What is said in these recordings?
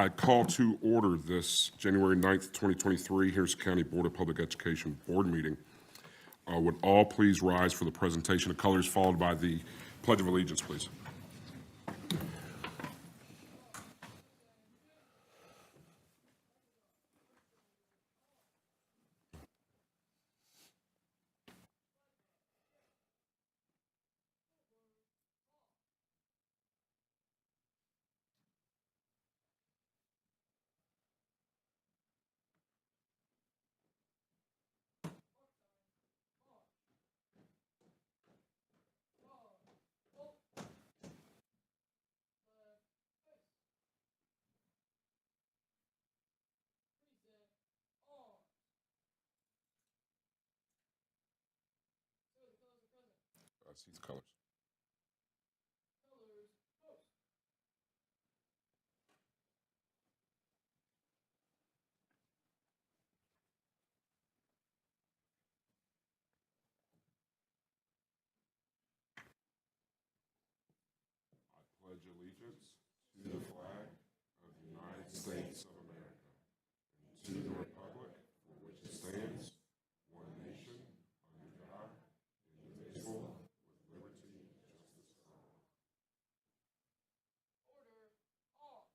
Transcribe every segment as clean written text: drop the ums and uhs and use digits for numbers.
I call to order this January 9th, 2023 Harrison County Board of Public Education Board meeting. Would all please rise for the presentation of colors, followed by the Pledge of Allegiance, please. I see the colors. I pledge allegiance to the flag of the United States of America and to the republic for which it stands, one nation, under God, indivisible, with liberty and justice for all.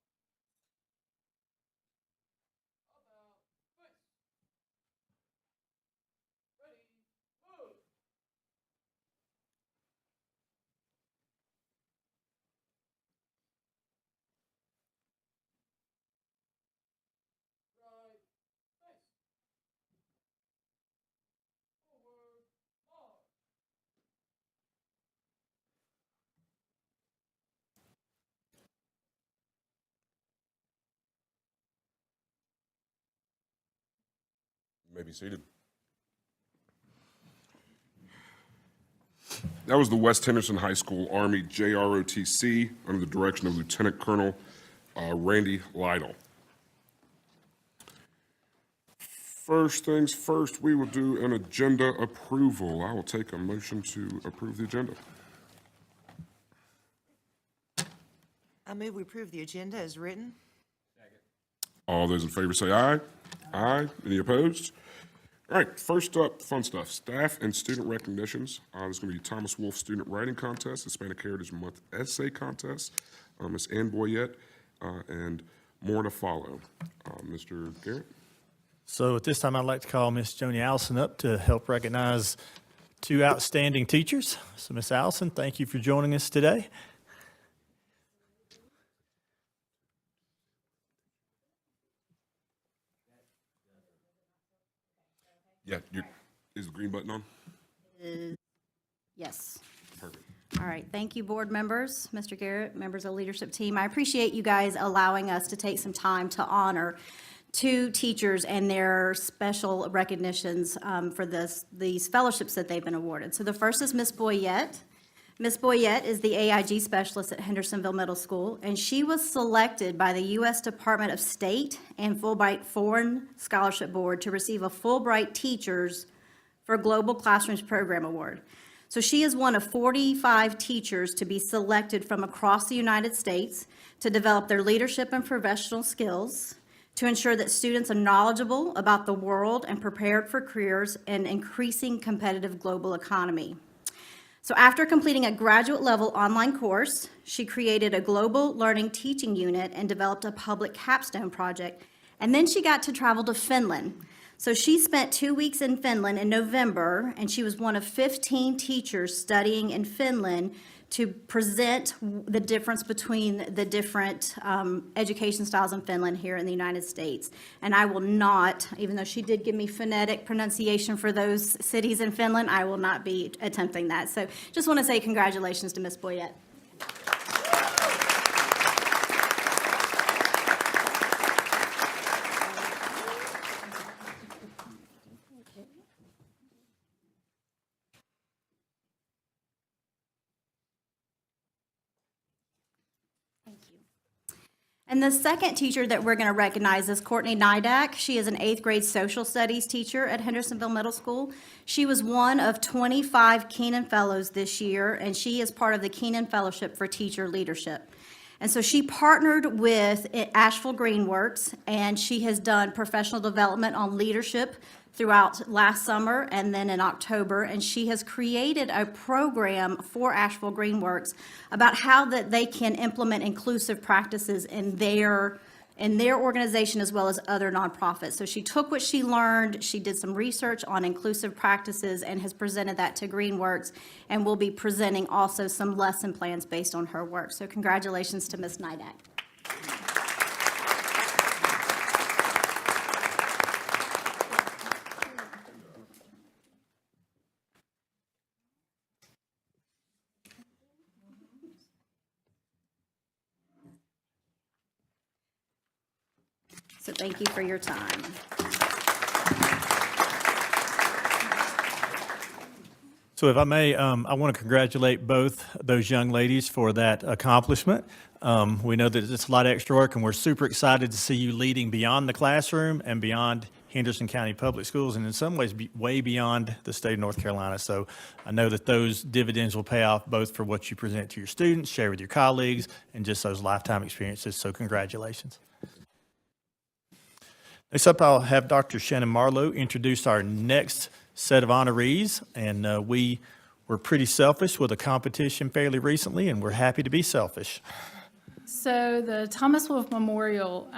You may be seated. That was the West Henderson High School Army JROTC under the direction of Lieutenant Colonel Randy Lytle. First things first, we will do an agenda approval. I will take a motion to approve the agenda. I move we approve the agenda as written. All those in favor say aye. Aye. Any opposed? All right, first up, fun stuff. Staff and student recognitions. There's going to be Thomas Wolfe Student Writing Contest, Hispanic Heritage Month Essay Contest, Ms. Ann Boyette, and more to follow. Mr. Garrett? So at this time, I'd like to call Miss Joni Allison up to help recognize two outstanding teachers. So Miss Allison, thank you for joining us today. Yeah, is the green button on? Yes. Perfect. All right. Thank you, board members, Mr. Garrett, members of the leadership team. I appreciate you guys allowing us to take some time to honor two teachers and their special recognitions for these fellowships that they've been awarded. So the first is Miss Boyette. Miss Boyette is the AIG specialist at Hendersonville Middle School, and she was selected by the U.S. Department of State and Fulbright Foreign Scholarship Board to receive a Fulbright Teachers for Global Classrooms Program Award. So she is one of 45 teachers to be selected from across the United States to develop their leadership and professional skills, to ensure that students are knowledgeable about the world and prepared for careers in increasing competitive global economy. So after completing a graduate level online course, she created a global learning teaching unit and developed a public capstone project. And then she got to travel to Finland. So she spent 2 weeks in Finland in November, and she was one of 15 teachers studying in Finland to present the difference between the different education styles in Finland here in the United States. And I will not, even though she did give me phonetic pronunciation for those cities in Finland, I will not be attempting that. So just want to say congratulations to Ms. Boyette. And the second teacher that we're going to recognize is Courtney Nidak. She is an 8th grade social studies teacher at Hendersonville Middle School. She was one of 25 Kenan Fellows this year, and she is part of the Kenan Fellowship for Teacher Leadership. And so she partnered with Asheville Greenworks, and she has done professional development on leadership throughout last summer and then in October. And she has created a program for Asheville Greenworks about how that they can implement inclusive practices in their organization as well as other nonprofits. So she took what she learned, she did some research on inclusive practices and has presented that to Greenworks, and will be presenting also some lesson plans based on her work. So congratulations to Ms. Nidak. So thank you for your time. So if I may, I want to congratulate both those young ladies for that accomplishment. We know that it's a lot of extra work, and we're super excited to see you leading beyond the classroom and beyond Henderson County Public Schools, and in some ways, way beyond the state of North Carolina. So I know that those dividends will pay off both for what you present to your students, share with your colleagues, and just those lifetime experiences. So congratulations. Next up, I'll have Dr. Shannon Marlowe introduce our next set of honorees. And we were pretty selfish with a competition fairly recently, and we're happy to be selfish. So the Thomas Wolfe Memorial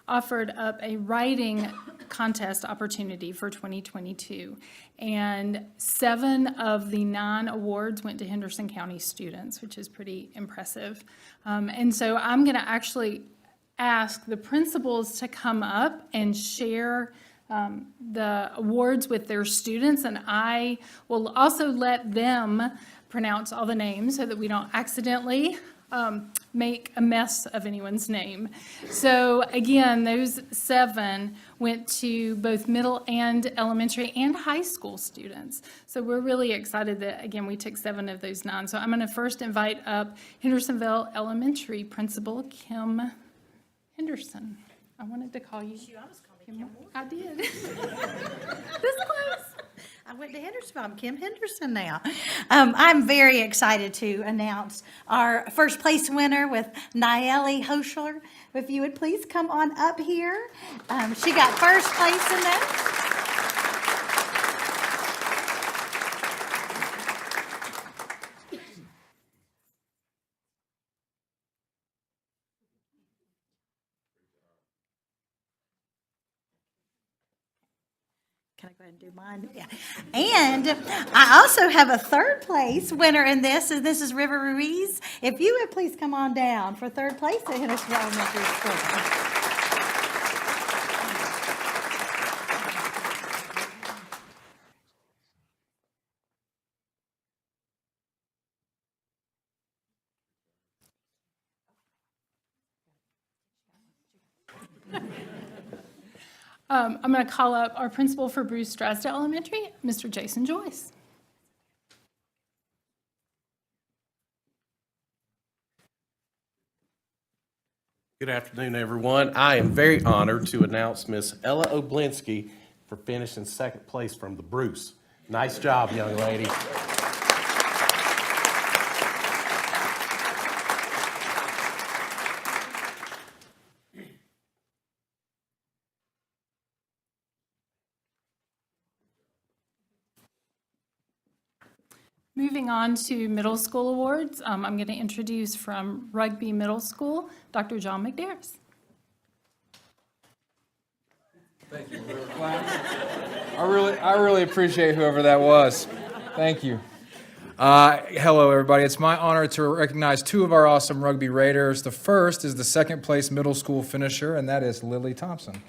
offered up a writing contest opportunity for 2022. And 7 of the 9 awards went to Henderson County students, which is pretty impressive. And so I'm going to actually ask the principals to come up and share the awards with their students, and I will also let them pronounce all the names so that we don't accidentally make a mess of anyone's name. So again, those 7 went to both middle and elementary and high school students. So we're really excited that, again, we took 7 of those 9. So I'm going to first invite up Hendersonville Elementary Principal Kim Henderson. I wanted to call you. You almost called me Kim Moore. I did. This close. I went to Hendersonville. I'm Kim Henderson now. I'm very excited to announce our first place winner with Nayeli Hoschler. If you would please come on up here. She got first place in that. Can I go ahead and do mine? Yeah. And I also have a third place winner in this, and this is River Ruiz. If you would please come on down for third place at Henderson Elementary School. I'm going to call up our principal for Bruce Drasdale Elementary, Mr. Jason Joyce. Good afternoon, everyone. I am very honored to announce Miss Ella Oblinsky for finishing second place from the Bruce. Nice job, young lady. Moving on to middle school awards, I'm going to introduce from Rugby Middle School, Dr. John McDarris. Thank you. I really appreciate whoever that was. Thank you. Hello, everybody. It's my honor to recognize 2 of our awesome Rugby Raiders. The first is the second place middle school finisher, and that is Lily Thompson.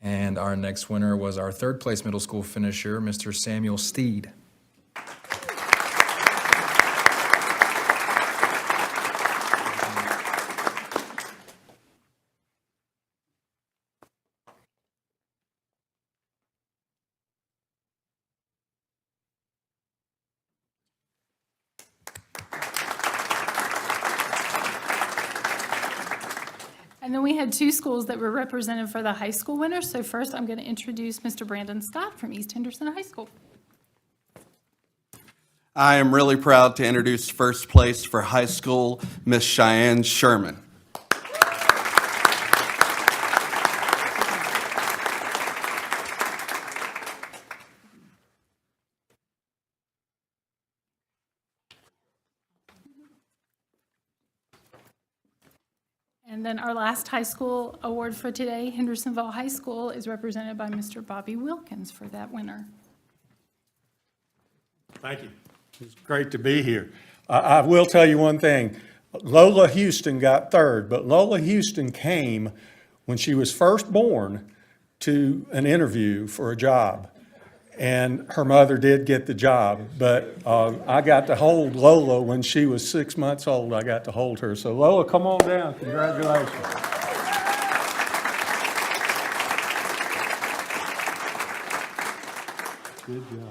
And our next winner was our third place middle school finisher, Mr. Samuel Steed. And then we had 2 schools that were represented for the high school winners. So first, I'm going to introduce Mr. Brandon Scott from East Henderson High School. I am really proud to introduce first place for high school, Miss Cheyenne Sherman. And then our last high school award for today, Hendersonville High School, is represented by Mr. Bobby Wilkins for that winner. Thank you. It's great to be here. I will tell you one thing. Lola Houston got third, but Lola Houston came when she was first born to an interview for a job. And her mother did get the job, but I got to hold Lola when she was 6 months old. I got to hold her. So Lola, come on down. Congratulations. Good job.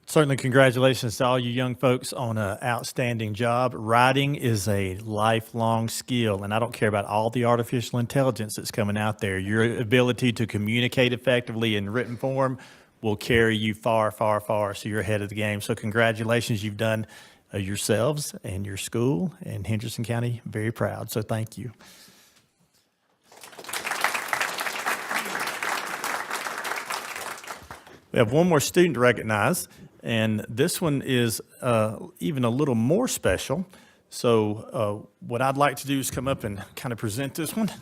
Certainly, congratulations to all you young folks on an outstanding job. Writing is a lifelong skill, and I don't care about all the artificial intelligence that's coming out there. Your ability to communicate effectively in written form will carry you far, far, far, so you're ahead of the game. So congratulations, you've done yourselves and your school and Henderson County very proud, so thank you. We have one more student to recognize, and this one is even a little more special. So what I'd like to do is come up and kind of present this one. There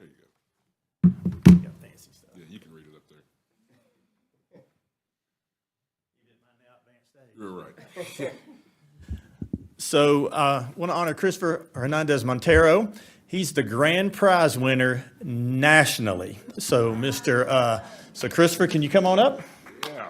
you go. Yeah, you can read it up there. You're right. So I want to honor Christopher Hernandez Montero. He's the grand prize winner nationally. So so Christopher, can you come on up? Yeah.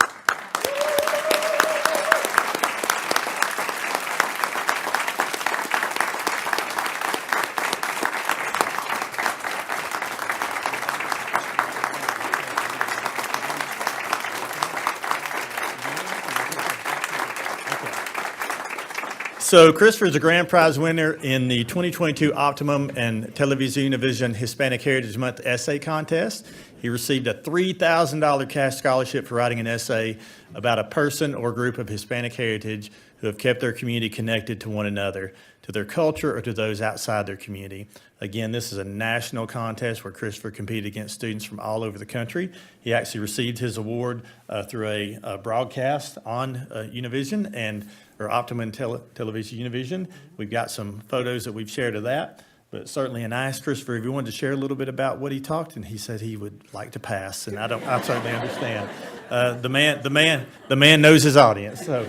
So Christopher is a grand prize winner in the 2022 Optimum and Televisa Univision Hispanic Heritage Month essay contest. He received a $3,000 cash scholarship for writing an essay about a person or group of Hispanic heritage who have kept their community connected to one another, to their culture, or to those outside their community. Again, this is a national contest where Christopher competed against students from all over the country. He actually received his award through a broadcast on Univision or Optimum Televisa Univision. We've got some photos that we've shared of that. But certainly, and I asked Christopher if he wanted to share a little bit about what he talked, and he said he would like to pass. And I certainly understand. The man knows his audience. So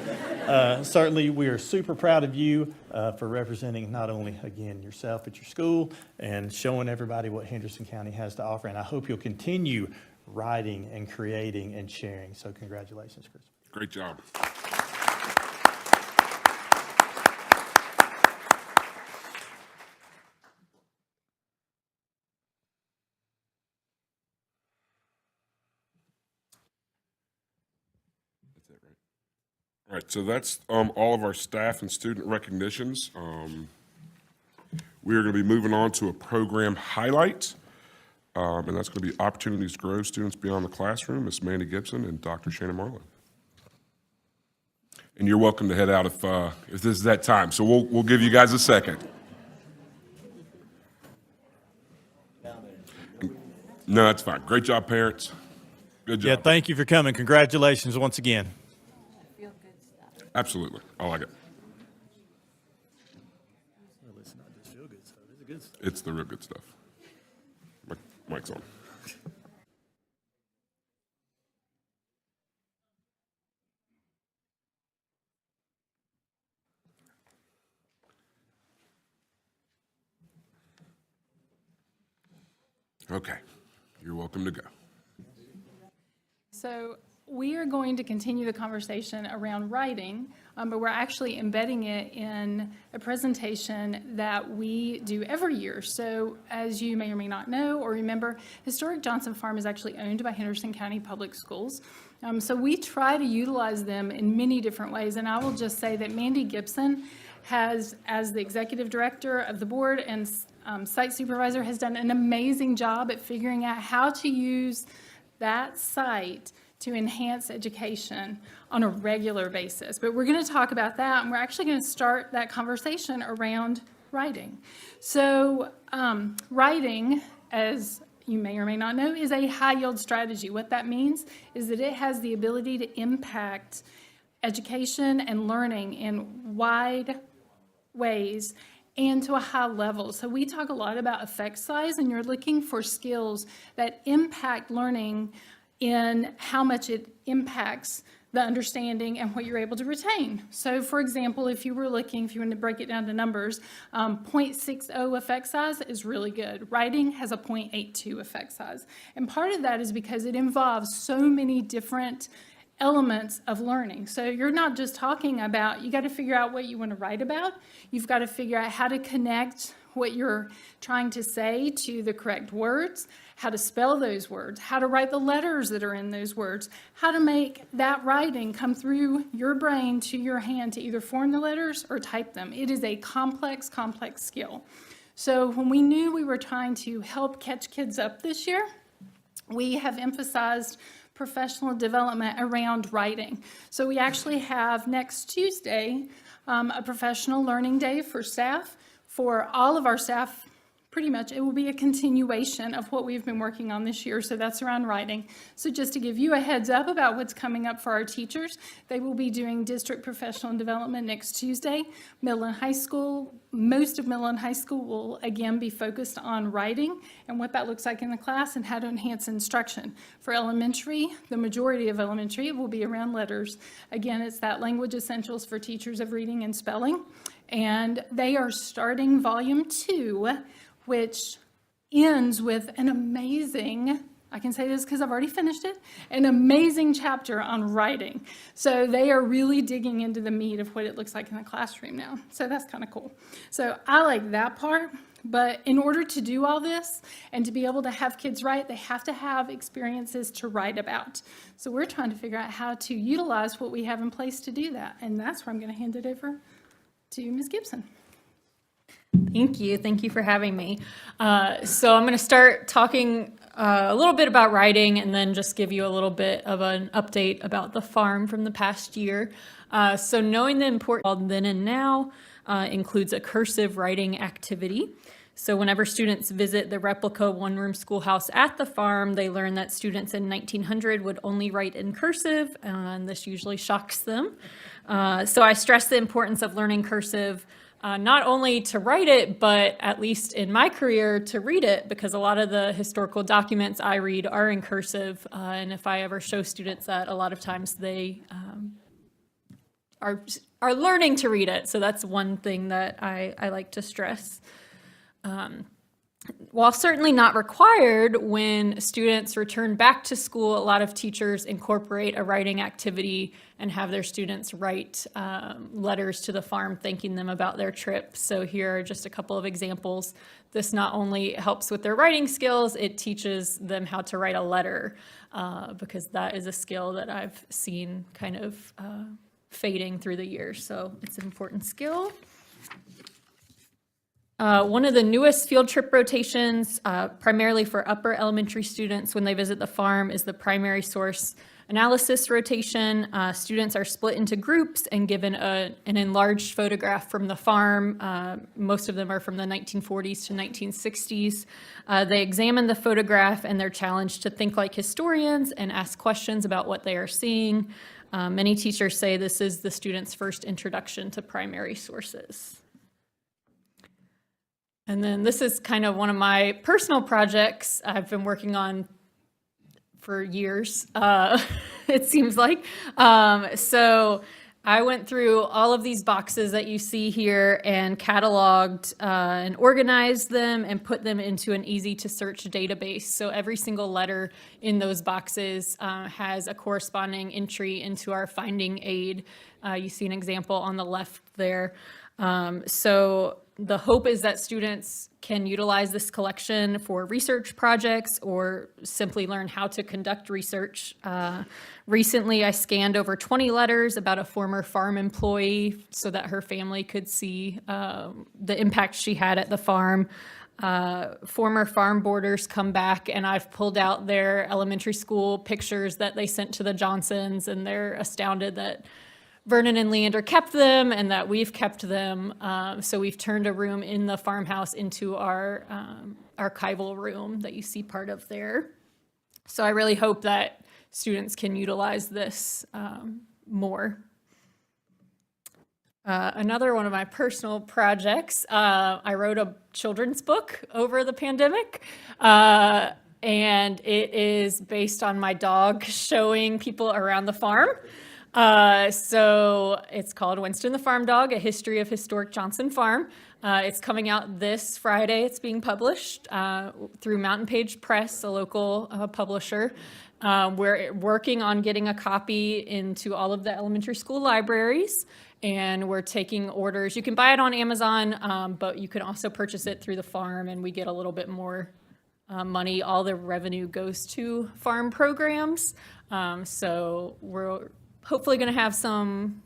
certainly, we are super proud of you for representing not only again yourself at your school and showing everybody what Henderson County has to offer. And I hope you'll continue writing and creating and sharing. So congratulations, Christopher. Great job. That's it, right? All right, so that's all of our staff and student recognitions. We are going to be moving on to a program highlight, and that's going to be Opportunities to Grow Students Beyond the Classroom, Ms. Mandy Gibson and Dr. Shannon Marlowe. And you're welcome to head out if this is that time. So we'll give you guys a second. No, that's fine. Great job, parents. Good Yeah, job. thank you for coming. Congratulations once again. Absolutely. I like it. It's the real good stuff. Mic's on. Okay. You're welcome to go. So we are going to continue the conversation around writing, but we're actually embedding it in a presentation that we do every year. So as you may or may not know or remember, Historic Johnson Farm is actually owned by Henderson County Public Schools. So we try to utilize them in many different ways. And I will just say that Mandy Gibson has, as the executive director of the board and site supervisor, has done an amazing job at figuring out how to use that site to enhance education on a regular basis. But we're going to talk about that, and we're actually going to start that conversation around writing. So writing, as you may or may not know, is a high-yield strategy. What that means is that it has the ability to impact education and learning in wide ways and to a high level. So we talk a lot about effect size, and you're looking for skills that impact learning in how much it impacts the understanding and what you're able to retain. So for example, if you want to break it down to numbers, 0.60 effect size is really good. Writing has a 0.82 effect size. And part of that is because it involves so many different elements of learning. So you're not just talking about, you got to figure out what you want to write about. You've got to figure out how to connect what you're trying to say to the correct words, how to spell those words, how to write the letters that are in those words, how to make that writing come through your brain to your hand to either form the letters or type them. It is a complex, complex skill. So when we knew we were trying to help catch kids up this year, we have emphasized professional development around writing. So we actually have next Tuesday a professional learning day for staff. For all of our staff, pretty much it will be a continuation of what we've been working on this year, so that's around writing. So just to give you a heads up about what's coming up for our teachers, they will be doing district professional development next Tuesday. Midland High School, most of Midland High School will again be focused on writing and what that looks like in the class and how to enhance instruction. For elementary, the majority of elementary will be around letters. Again, it's that language essentials for teachers of reading and spelling. And they are starting volume 2, which ends with an amazing, I can say this because I've already finished it, an amazing chapter on writing. So they are really digging into the meat of what it looks like in the classroom now. So that's kind of cool. So I like that part. But in order to do all this and to be able to have kids write, they have to have experiences to write about. So we're trying to figure out how to utilize what we have in place to do that. And that's where I'm going to hand it over to Ms. Gibson. Thank you. Thank you for having me. So I'm going to start talking a little bit about writing and then just give you a little bit of an update about the farm from the past year. So knowing the importance of then and now includes a cursive writing activity. So whenever students visit the replica one-room schoolhouse at the farm, they learn that students in 1900 would only write in cursive, and this usually shocks them. So I stress the importance of learning cursive, not only to write it, but at least in my career, to read it, because a lot of the historical documents I read are in cursive. And if I ever show students that, a lot of times they are learning to read it. So that's one thing that I like to stress. While certainly not required, when students return back to school, a lot of teachers incorporate a writing activity and have their students write letters to the farm thanking them about their trip. So here are just a couple of examples. This not only helps with their writing skills, it teaches them how to write a letter, because that is a skill that I've seen kind of fading through the years. So it's an important skill. One of the newest field trip rotations, primarily for upper elementary students when they visit the farm, is the primary source analysis rotation. Students are split into groups and given an enlarged photograph from the farm. Most of them are from the 1940s to 1960s. They examine the photograph and they're challenged to think like historians and ask questions about what they are seeing. Many teachers say this is the students' first introduction to primary sources. And then this is kind of one of my personal projects I've been working on for years, it seems like. So I went through all of these boxes that you see here and cataloged and organized them and put them into an easy-to-search database. So every single letter in those boxes has a corresponding entry into our finding aid. You see an example on the left there. So the hope is that students can utilize this collection for research projects or simply learn how to conduct research. Recently, I scanned over 20 letters about a former farm employee so that her family could see the impact she had at the farm. Former farm boarders come back, and I've pulled out their elementary school pictures that they sent to the Johnsons, and they're astounded that Vernon and Leander kept them and that we've kept them. So we've turned a room in the farmhouse into our archival room that you see part of there. So I really hope that students can utilize this more. Another one of my personal projects, I wrote a children's book over the pandemic. And it is based on my dog showing people around the farm. So it's called Winston the Farm Dog, A History of Historic Johnson Farm. It's coming out this Friday. It's being published through Mountain Page Press, a local publisher. We're working on getting a copy into all of the elementary school libraries, and we're taking orders. You can buy it on Amazon, but you can also purchase it through the farm, and we get a little bit more money. All the revenue goes to farm programs. So we're hopefully going to have some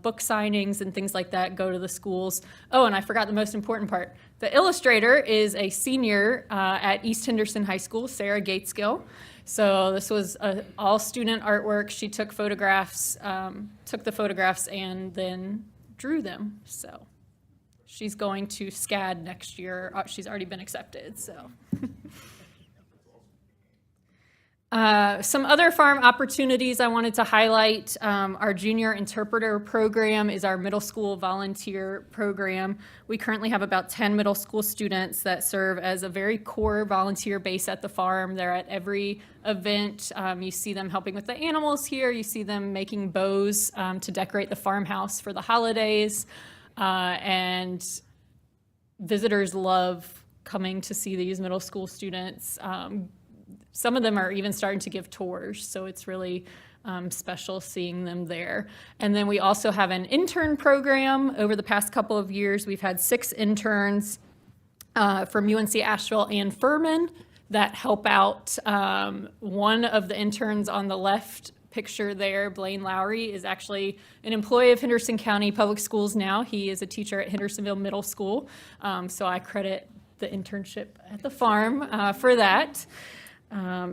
book signings and things like that go to the schools. Oh, and I forgot the most important part. The illustrator is a senior at East Henderson High School, Sarah Gateskill. So this was all student artwork. She took photographs, took the photographs and then drew them. So she's going to SCAD next year. She's already been accepted, so. Some other farm opportunities I wanted to highlight. Our junior interpreter program is our middle school volunteer program. We currently have about 10 middle school students that serve as a very core volunteer base at the farm. They're at every event. You see them helping with the animals here. You see them making bows to decorate the farmhouse for the holidays. And visitors love coming to see these middle school students. Some of them are even starting to give tours, so it's really special seeing them there. And then we also have an intern program. Over the past couple of years, we've had 6 interns from UNC Asheville and Furman that help out. One of the interns on the left picture there, Blaine Lowry, is actually an employee of Henderson County Public Schools now. He is a teacher at Hendersonville Middle School, so I credit the internship at the farm for that.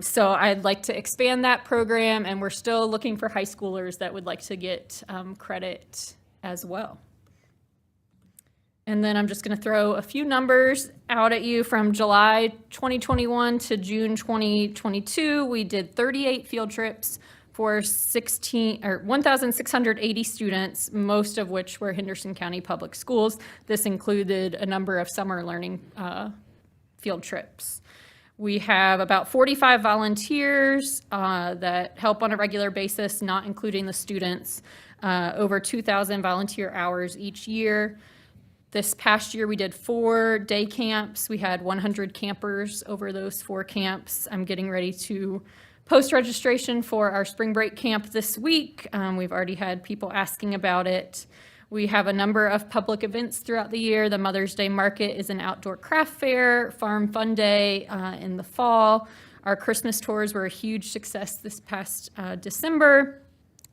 So I'd like to expand that program, and we're still looking for high schoolers that would like to get credit as well. And then I'm just going to throw a few numbers out at you. From July 2021 to June 2022, we did 38 field trips for 1,680 students, most of which were Henderson County Public Schools. This included a number of summer learning field trips. We have about 45 volunteers that help on a regular basis, not including the students, over 2,000 volunteer hours each year. This past year, we did 4 day camps. We had 100 campers over those 4 camps. I'm getting ready to post registration for our spring break camp this week. We've already had people asking about it. We have a number of public events throughout the year. The Mother's Day Market is an outdoor craft fair, Farm Fun Day in the fall. Our Christmas tours were a huge success this past December.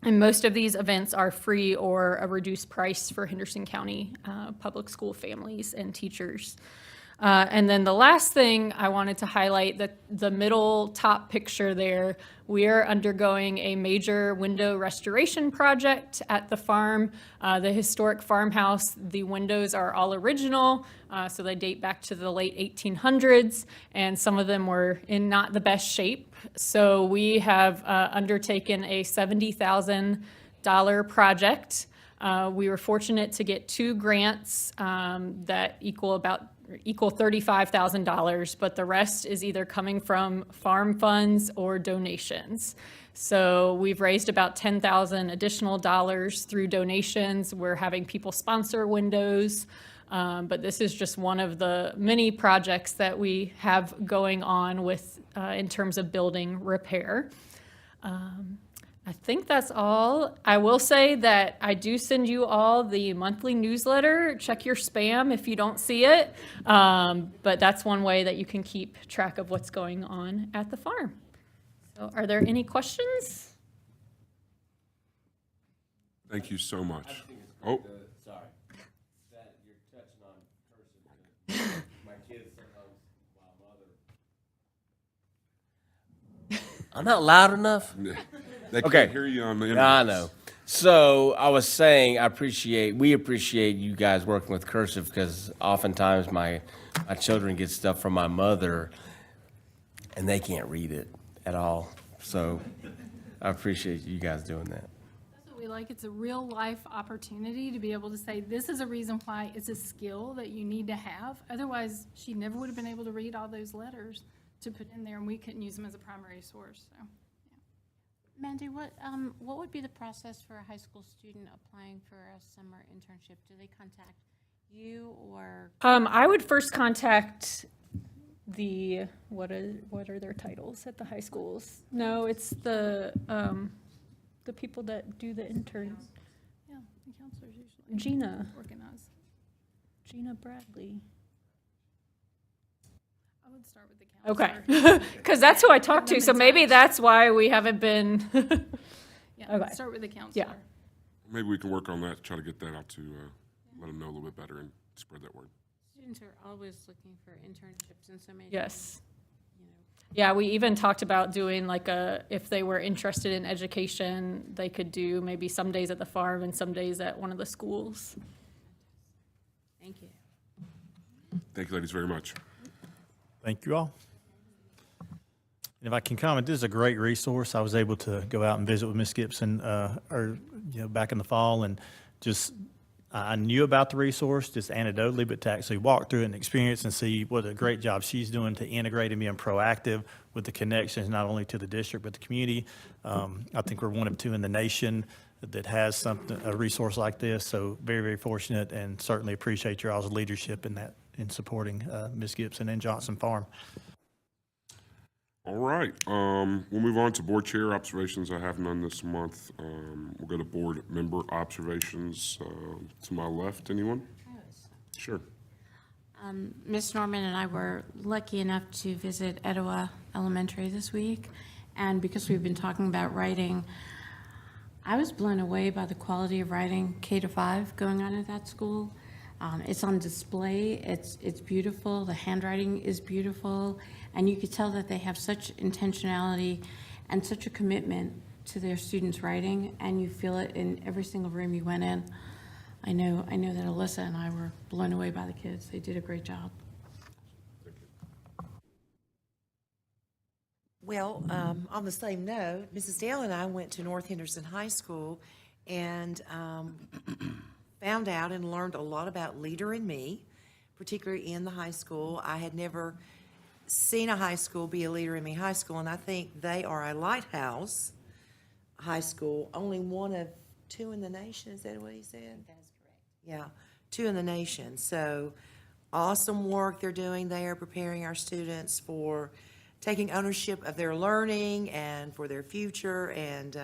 And most of these events are free or a reduced price for Henderson County public school families and teachers. And then the last thing I wanted to highlight, the middle top picture there, we are undergoing a major window restoration project at the farm. The historic farmhouse, the windows are all original, so they date back to the late 1800s, and some of them were in not the best shape. So we have undertaken a $70,000 project. We were fortunate to get 2 grants that equal about equal $35,000, but the rest is either coming from farm funds or donations. So we've raised about $10,000 additional dollars through donations. We're having people sponsor windows, but this is just one of the many projects that we have going on with in terms of building repair. I think that's all. I will say that I do send you all the monthly newsletter. Check your spam if you don't see it. But that's one way that you can keep track of what's going on at the farm. So are there any questions? Thank you so much. Oh, Sorry, that you're touching on person. My kids sometimes, my mother. I'm not loud enough? they Okay. can't hear you on the internet. I know. So I was saying, we appreciate you guys working with cursive because oftentimes my children get stuff from my mother and they can't read it at all. So I appreciate you guys doing that. That's what we like. It's a real life opportunity to be able to say, this is a reason why it's a skill that you need to have. Otherwise, she never would have been able to read all those letters to put in there, and we couldn't use them as a primary source, so. Mandy, what would be the process for a high school student applying for a summer internship? Do they contact you or? I would first contact the, what are their titles at the high schools? No, it's the people that do the interns. Yeah, the counselors usually Gina organize. Bradley. I would start with the counselor. Okay, because that's who I talked to, so maybe that's why we haven't been. Yeah, Okay. start with the counselor. Yeah. Maybe we can work on that, try to get that out to, let them know a little bit better and spread that word. Students are always looking for internships in so many. Yes. You know. Yeah, we even talked about doing like if they were interested in education, they could do maybe some days at the farm and some days at one of the schools. Thank you. Thank you, ladies, very much. Thank you all. And if I can comment, this is a great resource. I was able to go out and visit with Ms. Gibson, back in the fall, and just I knew about the resource just anecdotally, but to actually walk through it and experience and see what a great job she's doing to integrate and being proactive with the connections, not only to the district but the community. I think we're one of two in the nation that has a resource like this. So very, very fortunate, and certainly appreciate your all's leadership in that, in supporting Ms. Gibson and Johnson Farm. All right, we'll move on to board chair observations. I have none this month. We'll go to board member observations. To my left, anyone? Sure. Ms. Norman and I were lucky enough to visit Etowah Elementary this week, and because we've been talking about writing, I was blown away by the quality of writing K-5 going on at that school. It's on display, it's beautiful, the handwriting is beautiful, and you could tell that they have such intentionality and such a commitment to their students' writing, and you feel it in every single room you went in. I know that Alyssa and I were blown away by the kids. They did a great job. Well, on the same note, Mrs. Dale and I went to North Henderson High School and found out and learned a lot about Leader in Me, particularly in the high school. I had never seen a high school be a Leader in Me high school, and I think they are a lighthouse high school, only one of two in the nation. Is that what he said? That is correct. Yeah, two in the nation. So awesome work they're doing there, preparing our students for taking ownership of their learning and for their future. And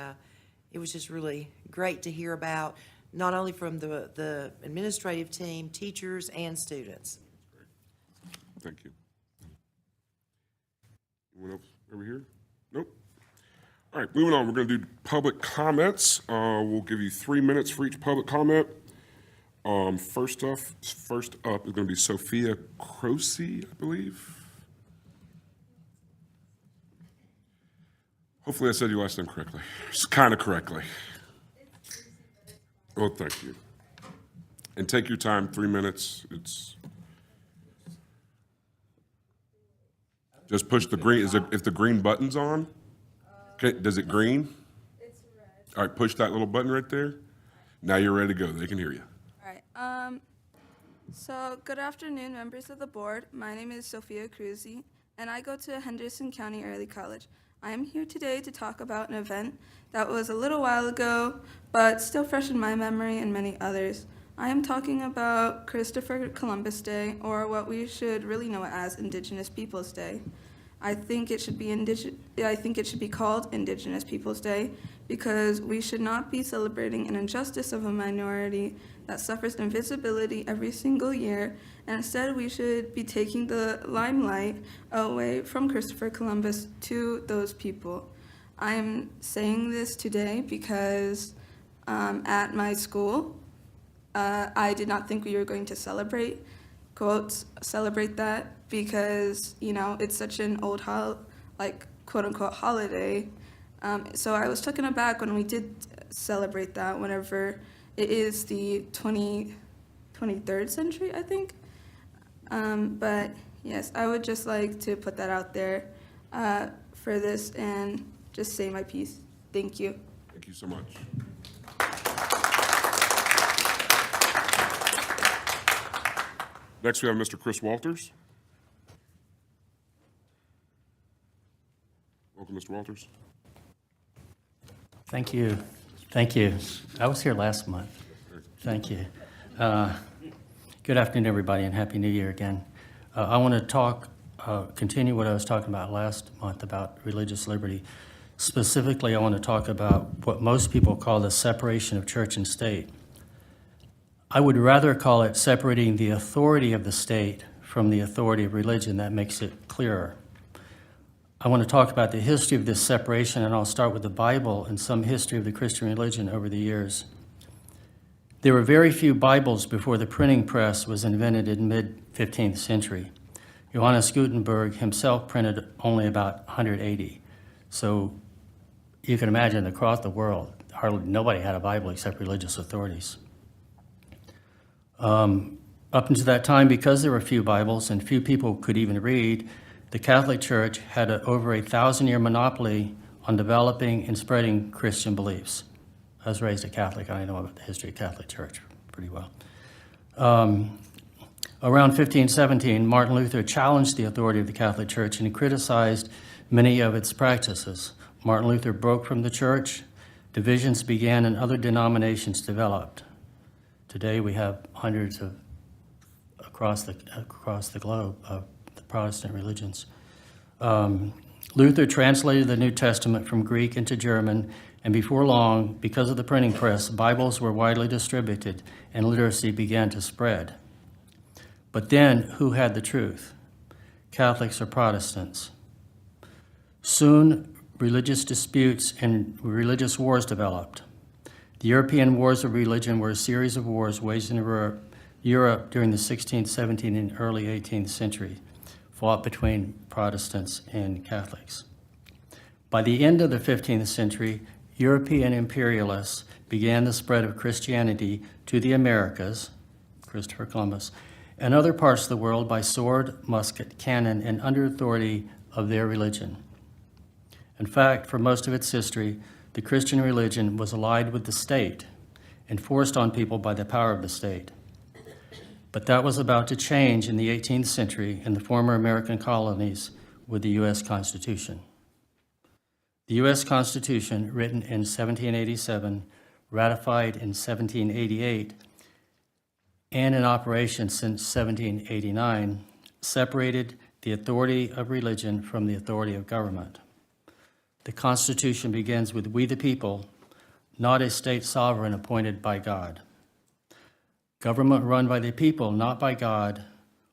it was just really great to hear about, not only from the administrative team, teachers, and students. Thank you. Anyone else over here? Nope. All right, moving on. We're going to do public comments. We'll give you 3 minutes for each public comment. First up is going to be Sophia Croce, I believe. Hopefully I said your last name correctly. Just kind of correctly. Well, thank you. And take your time, 3 minutes. It's just push the green. If the green button's on, okay, does it green? It's red. All right, push that little button right there. Now you're ready to go. They can hear you. All right. So, good afternoon, members of the board. My name is Sophia Cruzy, and I go to Henderson County Early College. I am here today to talk about an event that was a little while ago, but still fresh in my memory and many others. I am talking about Christopher Columbus Day, or what we should really know it as Indigenous Peoples Day. I think it should be called Indigenous Peoples Day because we should not be celebrating an injustice of a minority that suffers invisibility every single year, and instead we should be taking the limelight away from Christopher Columbus to those people. I'm saying this today because at my school, I did not think we were going to celebrate, quotes, celebrate that because, you know, it's such an old, quote unquote, holiday. So I was taken aback when we did celebrate that whenever it is the 23rd century, I think. But yes, I would just like to put that out there for this and just say my piece. Thank you. Thank you so much. Next, we have Mr. Chris Walters. Welcome, Mr. Walters. Thank you. Thank you. I was here last month. Thank you. Good afternoon, everybody, and Happy New Year again. I want to continue what I was talking about last month about religious liberty. Specifically, I want to talk about what most people call the separation of church and state. I would rather call it separating the authority of the state from the authority of religion. That makes it clearer. I want to talk about the history of this separation, and I'll start with the Bible and some history of the Christian religion over the years. There were very few Bibles before the printing press was invented in mid-15th century. Johannes Gutenberg himself printed only about 180. So you can imagine across the world, hardly nobody had a Bible except religious authorities. Up until that time, because there were few Bibles and few people could even read, the Catholic Church had over a 1,000-year monopoly on developing and spreading Christian beliefs. I was raised a Catholic. I know about the history of the Catholic Church pretty well. Around 1517, Martin Luther challenged the authority of the Catholic Church and criticized many of its practices. Martin Luther broke from the church. Divisions began and other denominations developed. Today we have hundreds of across the globe of the Protestant religions. Luther translated the New Testament from Greek into German, and before long, because of the printing press, Bibles were widely distributed and literacy began to spread. But then, who had the truth? Catholics or Protestants? Soon, religious disputes and religious wars developed. The European wars of religion were a series of wars waged in Europe during the 16th, 17th, and early 18th century, fought between Protestants and Catholics. By the end of the 15th century, European imperialists began the spread of Christianity to the Americas, Christopher Columbus, and other parts of the world by sword, musket, cannon, and under authority of their religion. In fact, for most of its history, the Christian religion was allied with the state and forced on people by the power of the state. But that was about to change in the 18th century in the former American colonies with the U.S. Constitution. The U.S. Constitution, written in 1787, ratified in 1788, and in operation since 1789, separated the authority of religion from the authority of government. The Constitution begins with "we the people," not a state sovereign appointed by God. Government run by the people, not by God,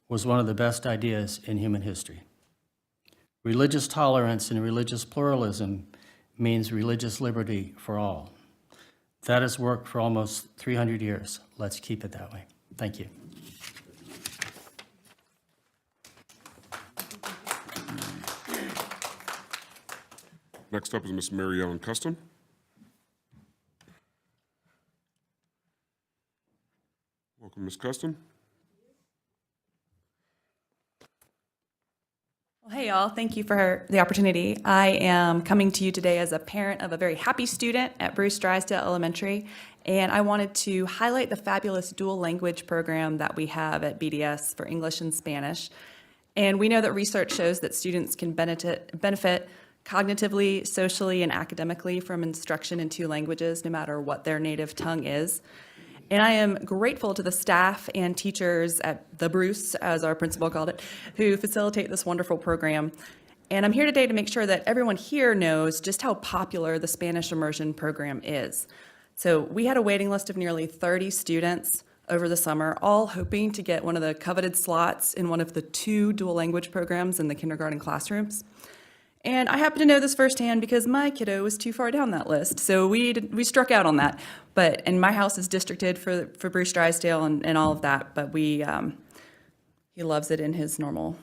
was one of the best ideas in human history. Religious tolerance and religious pluralism means religious liberty for all. That has worked for almost 300 years. Let's keep it that way. Thank you. Next up is Ms. Mary Ellen Custom. Welcome, Ms. Custom. Hey, y'all. Thank you for the opportunity. I am coming to you today as a parent of a very happy student at Bruce Drysdale Elementary, and I wanted to highlight the fabulous dual language program that we have at BDS for English and Spanish. And we know that research shows that students can benefit cognitively, socially, and academically from instruction in two languages, no matter what their native tongue is. And I am grateful to the staff and teachers at the Bruce, as our principal called it, who facilitate this wonderful program. And I'm here today to make sure that everyone here knows just how popular the Spanish immersion program is. So we had a waiting list of nearly 30 students over the summer, all hoping to get one of the coveted slots in one of the 2 dual language programs in the kindergarten classrooms. And I happen to know this firsthand because my kiddo was too far down that list, so we struck out on that. And my house is districted for Bruce Drysdale and all of that, but he loves it in his normal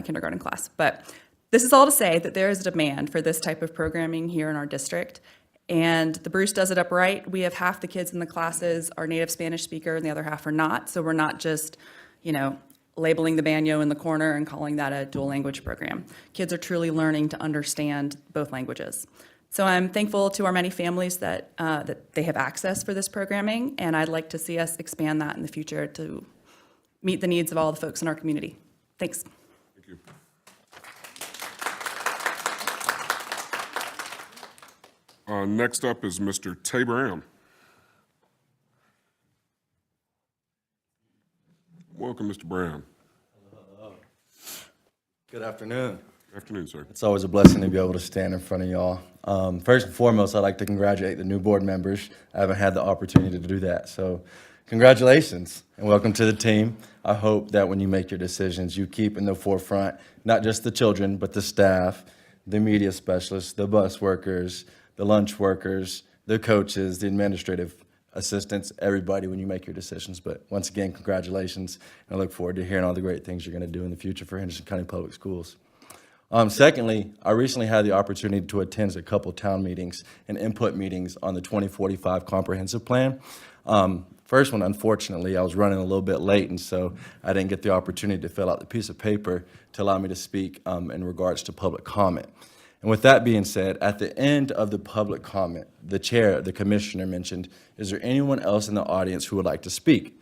kindergarten class. But this is all to say that there is a demand for this type of programming here in our district, and the Bruce does it up right. We have half the kids in the classes are native Spanish speaker and the other half are not, so we're not just, labeling the banyo in the corner and calling that a dual language program. Kids are truly learning to understand both languages. So I'm thankful to our many families that they have access for this programming, and I'd like to see us expand that in the future to meet the needs of all the folks in our community. Thanks. Thank you. Next up is Mr. Tay Brown. Welcome, Mr. Brown. Good afternoon. Good afternoon, sir. It's always a blessing to be able to stand in front of y'all. First and foremost, I'd like to congratulate the new board members. I haven't had the opportunity to do that, so congratulations and welcome to the team. I hope that when you make your decisions, you keep in the forefront not just the children, but the staff, the media specialists, the bus workers, the lunch workers, the coaches, the administrative assistants, everybody when you make your decisions. But once again, congratulations, and I look forward to hearing all the great things you're going to do in the future for Henderson County Public Schools. Secondly, I recently had the opportunity to attend a couple town meetings and input meetings on the 2045 comprehensive plan. First one, unfortunately, I was running a little bit late, and so I didn't get the opportunity to fill out the piece of paper to allow me to speak in regards to public comment. And with that being said, at the end of the public comment, the chair, the commissioner mentioned, is there anyone else in the audience who would like to speak?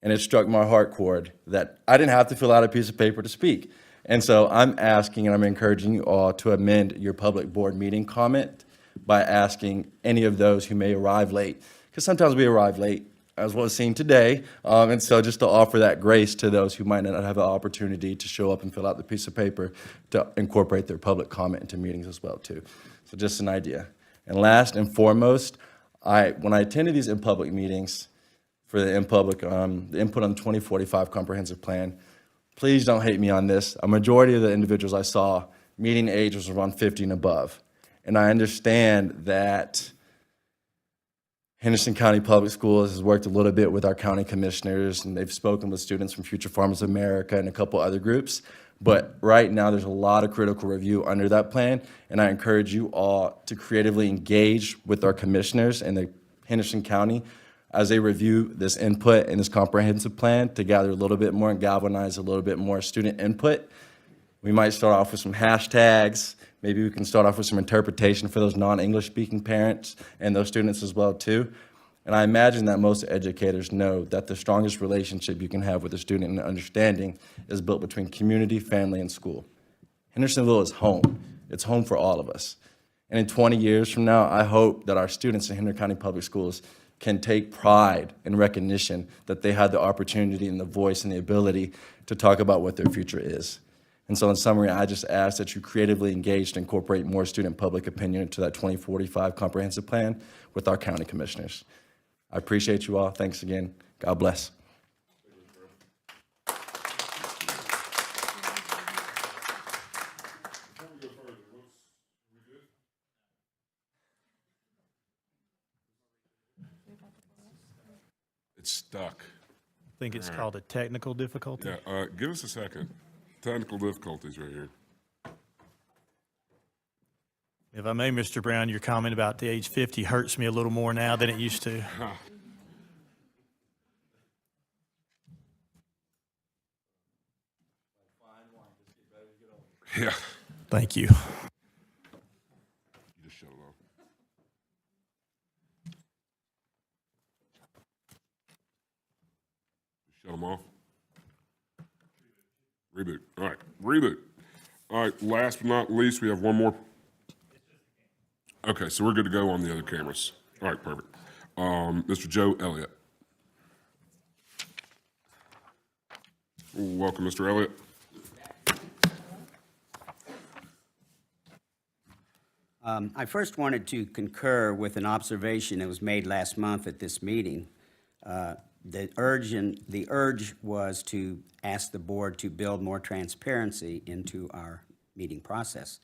And it struck my heart chord that I didn't have to fill out a piece of paper to speak. And so I'm asking and I'm encouraging you all to amend your public board meeting comment by asking any of those who may arrive late, because sometimes we arrive late, as was seen today. And so just to offer that grace to those who might not have the opportunity to show up and fill out the piece of paper to incorporate their public comment into meetings as well too. So just an idea. And last and foremost, when I attended these in-public meetings for the input on the 2045 comprehensive plan, please don't hate me on this. A majority of the individuals I saw, meeting age was around 50 and above. And I understand that Henderson County Public Schools has worked a little bit with our county commissioners, and they've spoken with students from Future Farmers of America and a couple other groups. But right now, there's a lot of critical review under that plan, and I encourage you all to creatively engage with our commissioners in the Henderson County as they review this input in this comprehensive plan to gather a little bit more and galvanize a little bit more student input. We might start off with some hashtags. Maybe we can start off with some interpretation for those non-English speaking parents and those students as well too. And I imagine that most educators know that the strongest relationship you can have with a student and understanding is built between community, family, and school. Hendersonville is home. It's home for all of us. And in 20 years from now, I hope that our students in Henderson County Public Schools can take pride and recognition that they had the opportunity and the voice and the ability to talk about what their future is. And so in summary, I just ask that you creatively engage to incorporate more student public opinion into that 2045 comprehensive plan with our county commissioners. I appreciate you all. Thanks again. God bless. It's stuck. I think it's called a technical difficulty. Yeah, give us a second. Technical difficulties right here. If I may, Mr. Brown, your comment about the age 50 hurts me a little more now than it used to. Yeah. Thank you. You just shut it off. Shut them off. Reboot. All right, reboot. All right, last but not least, we have one more. Okay, so we're good to go on the other cameras. All right, perfect. Mr. Joe Elliott. Welcome, Mr. Elliott. I first wanted to concur with an observation that was made last month at this meeting. The urge was to ask the board to build more transparency into our meeting process.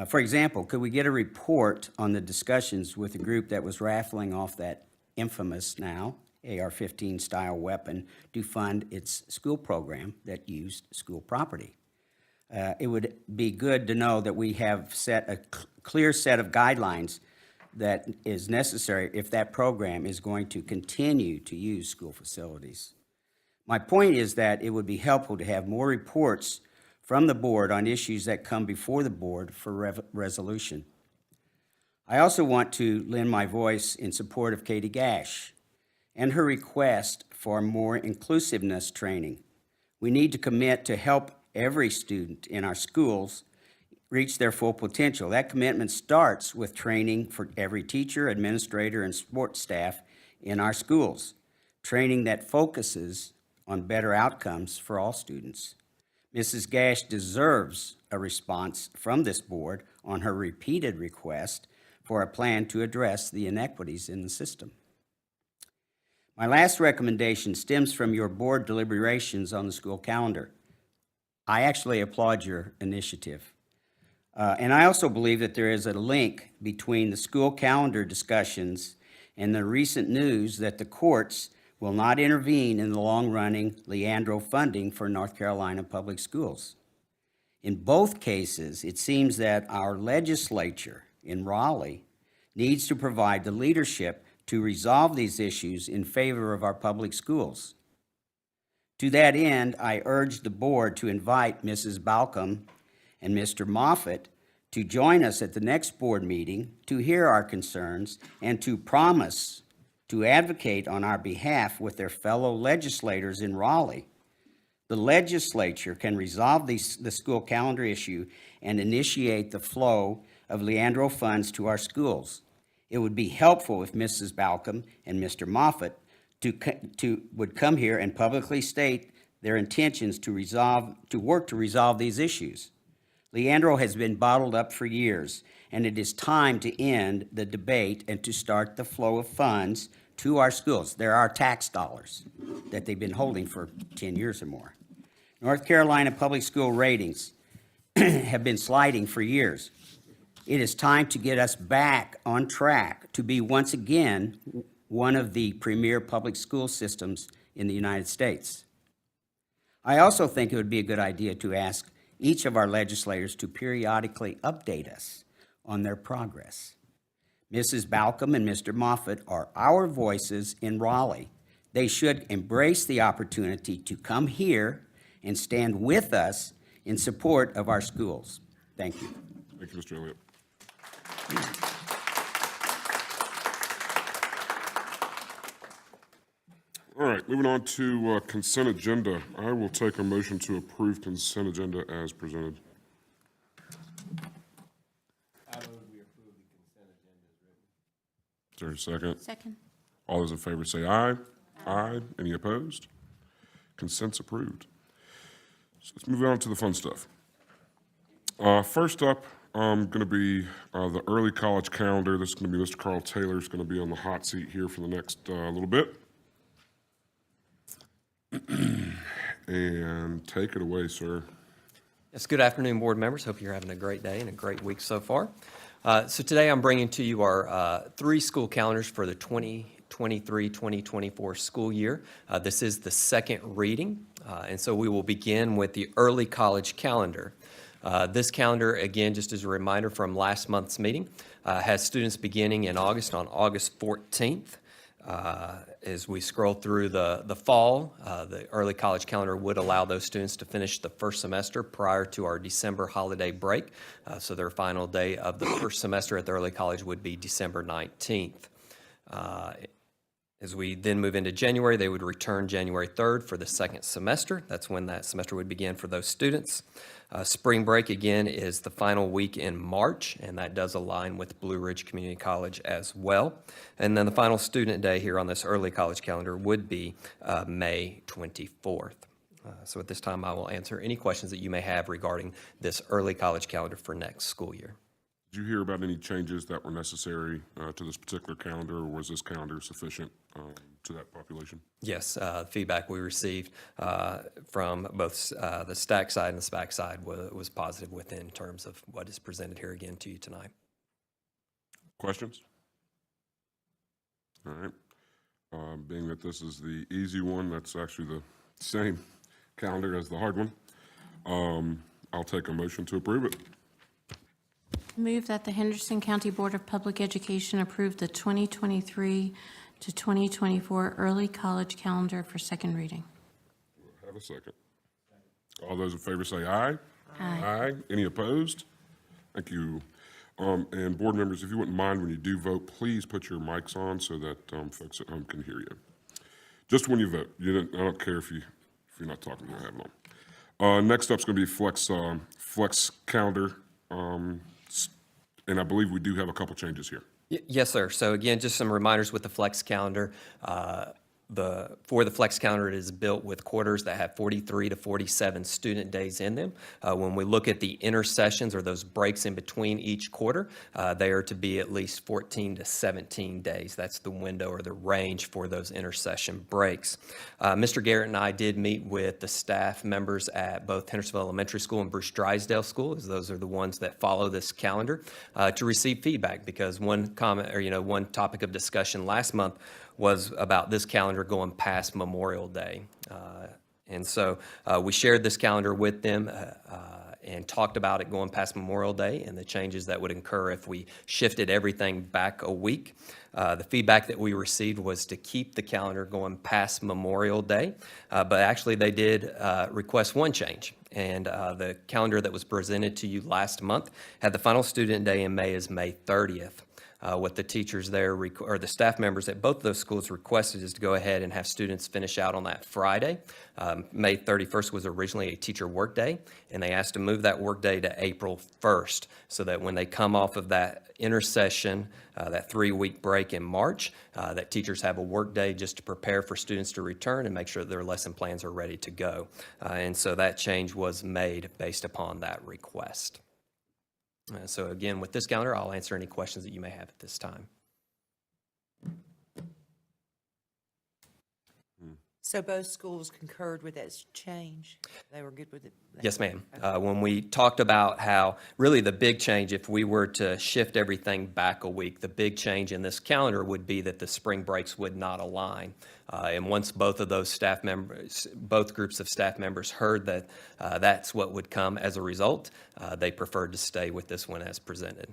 For example, could we get a report on the discussions with the group that was raffling off that infamous now AR-15 style weapon to fund its school program that used school property? It would be good to know that we have set a clear set of guidelines that is necessary if that program is going to continue to use school facilities. My point is that it would be helpful to have more reports from the board on issues that come before the board for resolution. I also want to lend my voice in support of Katie Gash and her request for more inclusiveness training. We need to commit to help every student in our schools reach their full potential. That commitment starts with training for every teacher, administrator, and support staff in our schools, training that focuses on better outcomes for all students. Mrs. Gash deserves a response from this board on her repeated request for a plan to address the inequities in the system. My last recommendation stems from your board deliberations on the school calendar. I actually applaud your initiative. And I also believe that there is a link between the school calendar discussions and the recent news that the courts will not intervene in the long-running Leandro funding for North Carolina public schools. In both cases, it seems that our legislature in Raleigh needs to provide the leadership to resolve these issues in favor of our public schools. To that end, I urge the board to invite Mrs. Balcom and Mr. Moffitt to join us at the next board meeting to hear our concerns and to promise to advocate on our behalf with their fellow legislators in Raleigh. The legislature can resolve the school calendar issue and initiate the flow of Leandro funds to our schools. It would be helpful if Mrs. Balcom and Mr. Moffitt would come here and publicly state their intentions to work to resolve these issues. Leandro has been bottled up for years, and it is time to end the debate and to start the flow of funds to our schools. There are tax dollars that they've been holding for 10 years or more. North Carolina public school ratings have been sliding for years. It is time to get us back on track to be once again one of the premier public school systems in the United States. I also think it would be a good idea to ask each of our legislators to periodically update us on their progress. Mrs. Balcom and Mr. Moffitt are our voices in Raleigh. They should embrace the opportunity to come here and stand with us in support of our schools. Thank you. Thank you, Mr. Elliott. All right, moving on to consent agenda. I will take a motion to approve consent agenda as presented. Is there a second? Second. All those in favor say aye. Aye. Any opposed? Consent's approved. So let's move on to the fun stuff. First up, going to be the early college calendar. This is going to be Mr. Carl Taylor. Is going to be on the hot seat here for the next little bit. And take it away, sir. Yes, good afternoon, board members. Hope you're having a great day and a great week so far. So today I'm bringing to you our 3 school calendars for the 2023-2024 school year. This is the second reading, and so we will begin with the early college calendar. This calendar, again, just as a reminder from last month's meeting, has students beginning in August on August 14th. As we scroll through the fall, the early college calendar would allow those students to finish the first semester prior to our December holiday break. So their final day of the first semester at the early college would be December 19th. As we then move into January, they would return January 3rd for the second semester. That's when that semester would begin for those students. Spring break, again, is the final week in March, and that does align with Blue Ridge Community College as well. And then the final student day here on this early college calendar would be May 24th. So at this time, I will answer any questions that you may have regarding this early college calendar for next school year. Did you hear about any changes that were necessary to this particular calendar, or was this calendar sufficient to that population? Yes, feedback we received from both the STAC side and the SPAC side was positive within terms of what is presented here again to you tonight. Questions? All right. Being that this is the easy one, that's actually the same calendar as the hard one. I'll take a motion to approve it. Move that the Henderson County Board of Public Education approve the 2023 to 2024 early college calendar for second reading. Have a second. All those in favor say aye. Aye. Aye. Any opposed? Thank you. And board members, if you wouldn't mind, when you do vote, please put your mics on so that folks at home can hear you. Just when you vote. I don't care if you're not talking, you don't have them on. Next up is going to be flex calendar. And I believe we do have a couple changes here. Yes, sir. So again, just some reminders with the flex calendar. For the flex calendar, it is built with quarters that have 43 to 47 student days in them. When we look at the intersessions or those breaks in between each quarter, they are to be at least 14 to 17 days. That's the window or the range for those intercession breaks. Mr. Garrett and I did meet with the staff members at both Hendersonville Elementary School and Bruce Drysdale School, as those are the ones that follow this calendar, to receive feedback, because one comment or one topic of discussion last month was about this calendar going past Memorial Day. And so we shared this calendar with them and talked about it going past Memorial Day and the changes that would incur if we shifted everything back a week. The feedback that we received was to keep the calendar going past Memorial Day, but actually they did request one change. And the calendar that was presented to you last month had the final student day in May as May 30th. What the teachers there, or the staff members at both of those schools requested is to go ahead and have students finish out on that Friday. May 31st was originally a teacher workday, and they asked to move that workday to April 1st, so that when they come off of that intercession, that 3-week break in March, that teachers have a workday just to prepare for students to return and make sure that their lesson plans are ready to go. And so that change was made based upon that request. So again, with this calendar, I'll answer any questions that you may have at this time. So both schools concurred with that change? They were good with it? Yes, ma'am. When we talked about how really the big change, if we were to shift everything back a week, the big change in this calendar would be that the spring breaks would not align. And once both of those staff members, both groups of staff members heard that that's what would come as a result, they preferred to stay with this one as presented.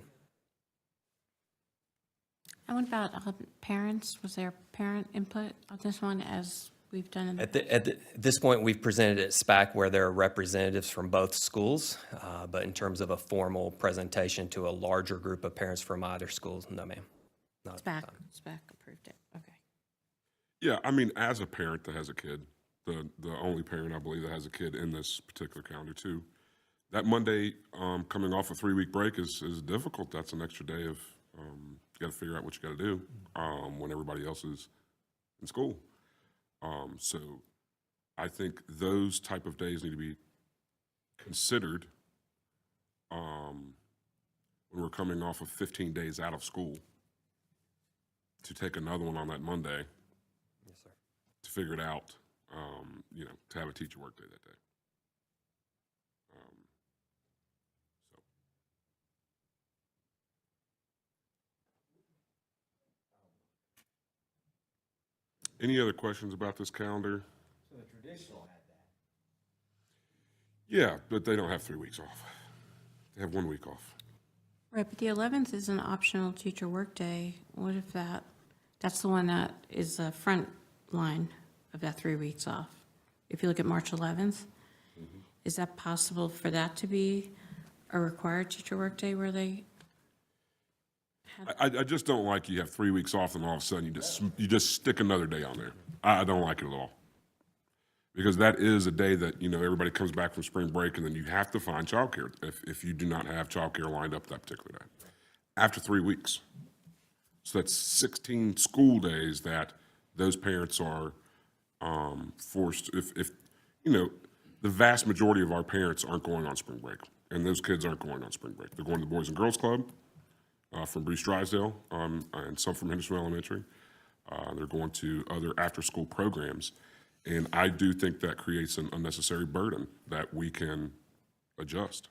And what about parents? Was there parent input on this one as we've done in the At this point, we've presented at SPAC where there are representatives from both schools, but in terms of a formal presentation to a larger group of parents from either schools, no, ma'am. Not at the SPAC? time. SPAC approved it. Okay. Yeah, I mean, as a parent that has a kid, the only parent I believe that has a kid in this particular calendar too, that Monday coming off a 3-week break is difficult. That's an extra day of you got to figure out what you got to do when everybody else is in school. So I think those type of days need to be considered when we're coming off of 15 days out of school to take another one on that Monday. Yes, sir. To figure it out, to have a teacher work day that day. Any other questions about this calendar? So the traditional had that. Yeah, but they don't have 3 weeks off. They have 1 week off. Right, but the 11th is an optional teacher workday. What if that That's the one that is the front line of that 3 weeks off. If you look at March 11th, is that possible for that to be a required teacher workday where they? I just don't like you have 3 weeks off and all of a sudden you just stick another day on there. I don't like it at all. Because that is a day that, everybody comes back from spring break and then you have to find childcare if you do not have childcare lined up that particular day. After 3 weeks. So that's 16 school days that those parents are forced, if the vast majority of our parents aren't going on spring break, and those kids aren't going on spring break. They're going to the Boys and Girls Club from Bruce Drysdale and some from Hendersonville Elementary. They're going to other after-school programs. And I do think that creates an unnecessary burden that we can adjust.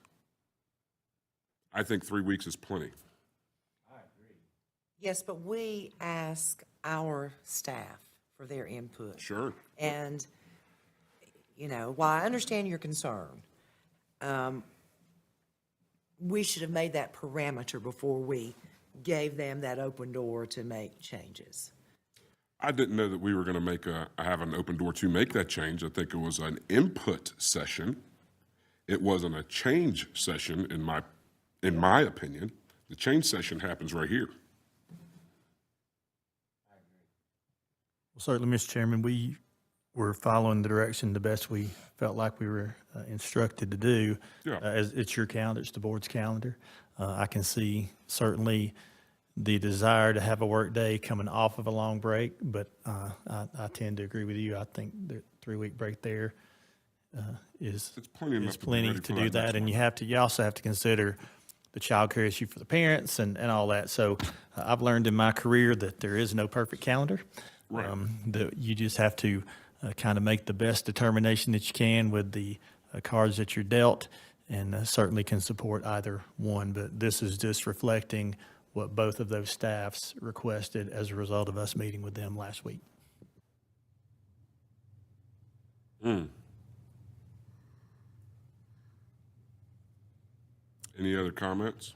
I think 3 weeks is plenty. Yes, but we ask our staff for their input. Sure. And, while I understand your concern, we should have made that parameter before we gave them that open door to make changes. I didn't know that we were going to have an open door to make that change. I think it was an input session. It wasn't a change session, in my opinion. The change session happens right here. Well, certainly, Mr. Chairman, we were following the direction the best we felt like we were instructed to do. Yeah. As it's your calendar, it's the board's calendar. I can see certainly the desire to have a work day coming off of a long break, but I tend to agree with you. I think the 3 week break there is plenty enough is to be plenty ready to for do that next that, and one. you also have to consider the child care issue for the parents and all that. So I've learned in my career that there is no perfect calendar. Right. That you just have to kind of make the best determination that you can with the cards that you're dealt, and certainly can support either one. But this is just reflecting what both of those staffs requested as a result of us meeting with them last week. Any other comments?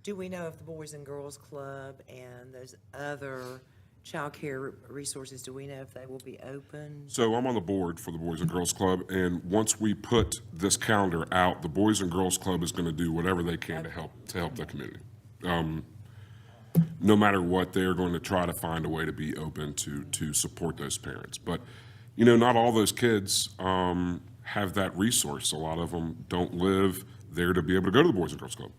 Do we know if the Boys and Girls Club and those other childcare resources, do we know if they will be open? So I'm on the board for the Boys and Girls Club, and once we put this calendar out, the Boys and Girls Club is going to do whatever they can to help the community. No matter what, they are going to try to find a way to be open to support those parents. But, not all those kids have that resource. A lot of them don't live there to be able to go to the Boys and Girls Club.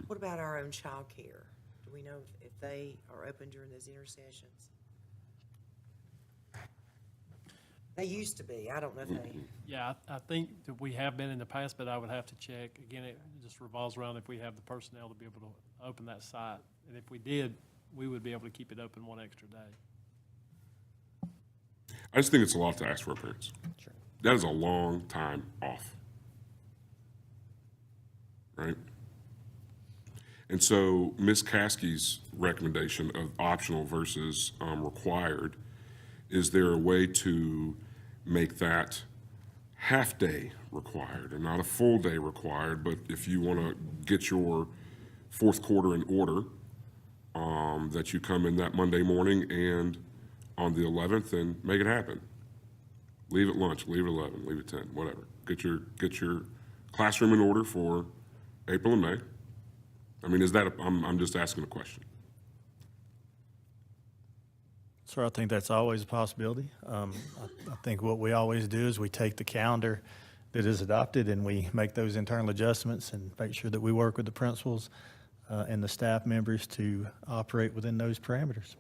What about our own childcare? Do we know if they are open during those intersessions? They used to be. I don't know if they. Yeah, I think that we have been in the past, but I would have to check. Again, it just revolves around if we have the personnel to be able to open that site. And if we did, we would be able to keep it open one extra day. I just think it's a lot to ask for our parents. Sure. That is a long time off. Right? And so Ms. Caskey's recommendation of optional versus required, is there a way to make that half-day required and not a full day required, but if you want to get your fourth quarter in order, that you come in that Monday morning and on the 11th and make it happen. Leave at lunch, leave at 11, leave at 10, whatever. Get your classroom in order for April and May. I mean, is that, I'm just asking a question. Sir, I think that's always a possibility. I think what we always do is we take the calendar that is adopted and we make those internal adjustments and make sure that we work with the principals and the staff members to operate within those parameters.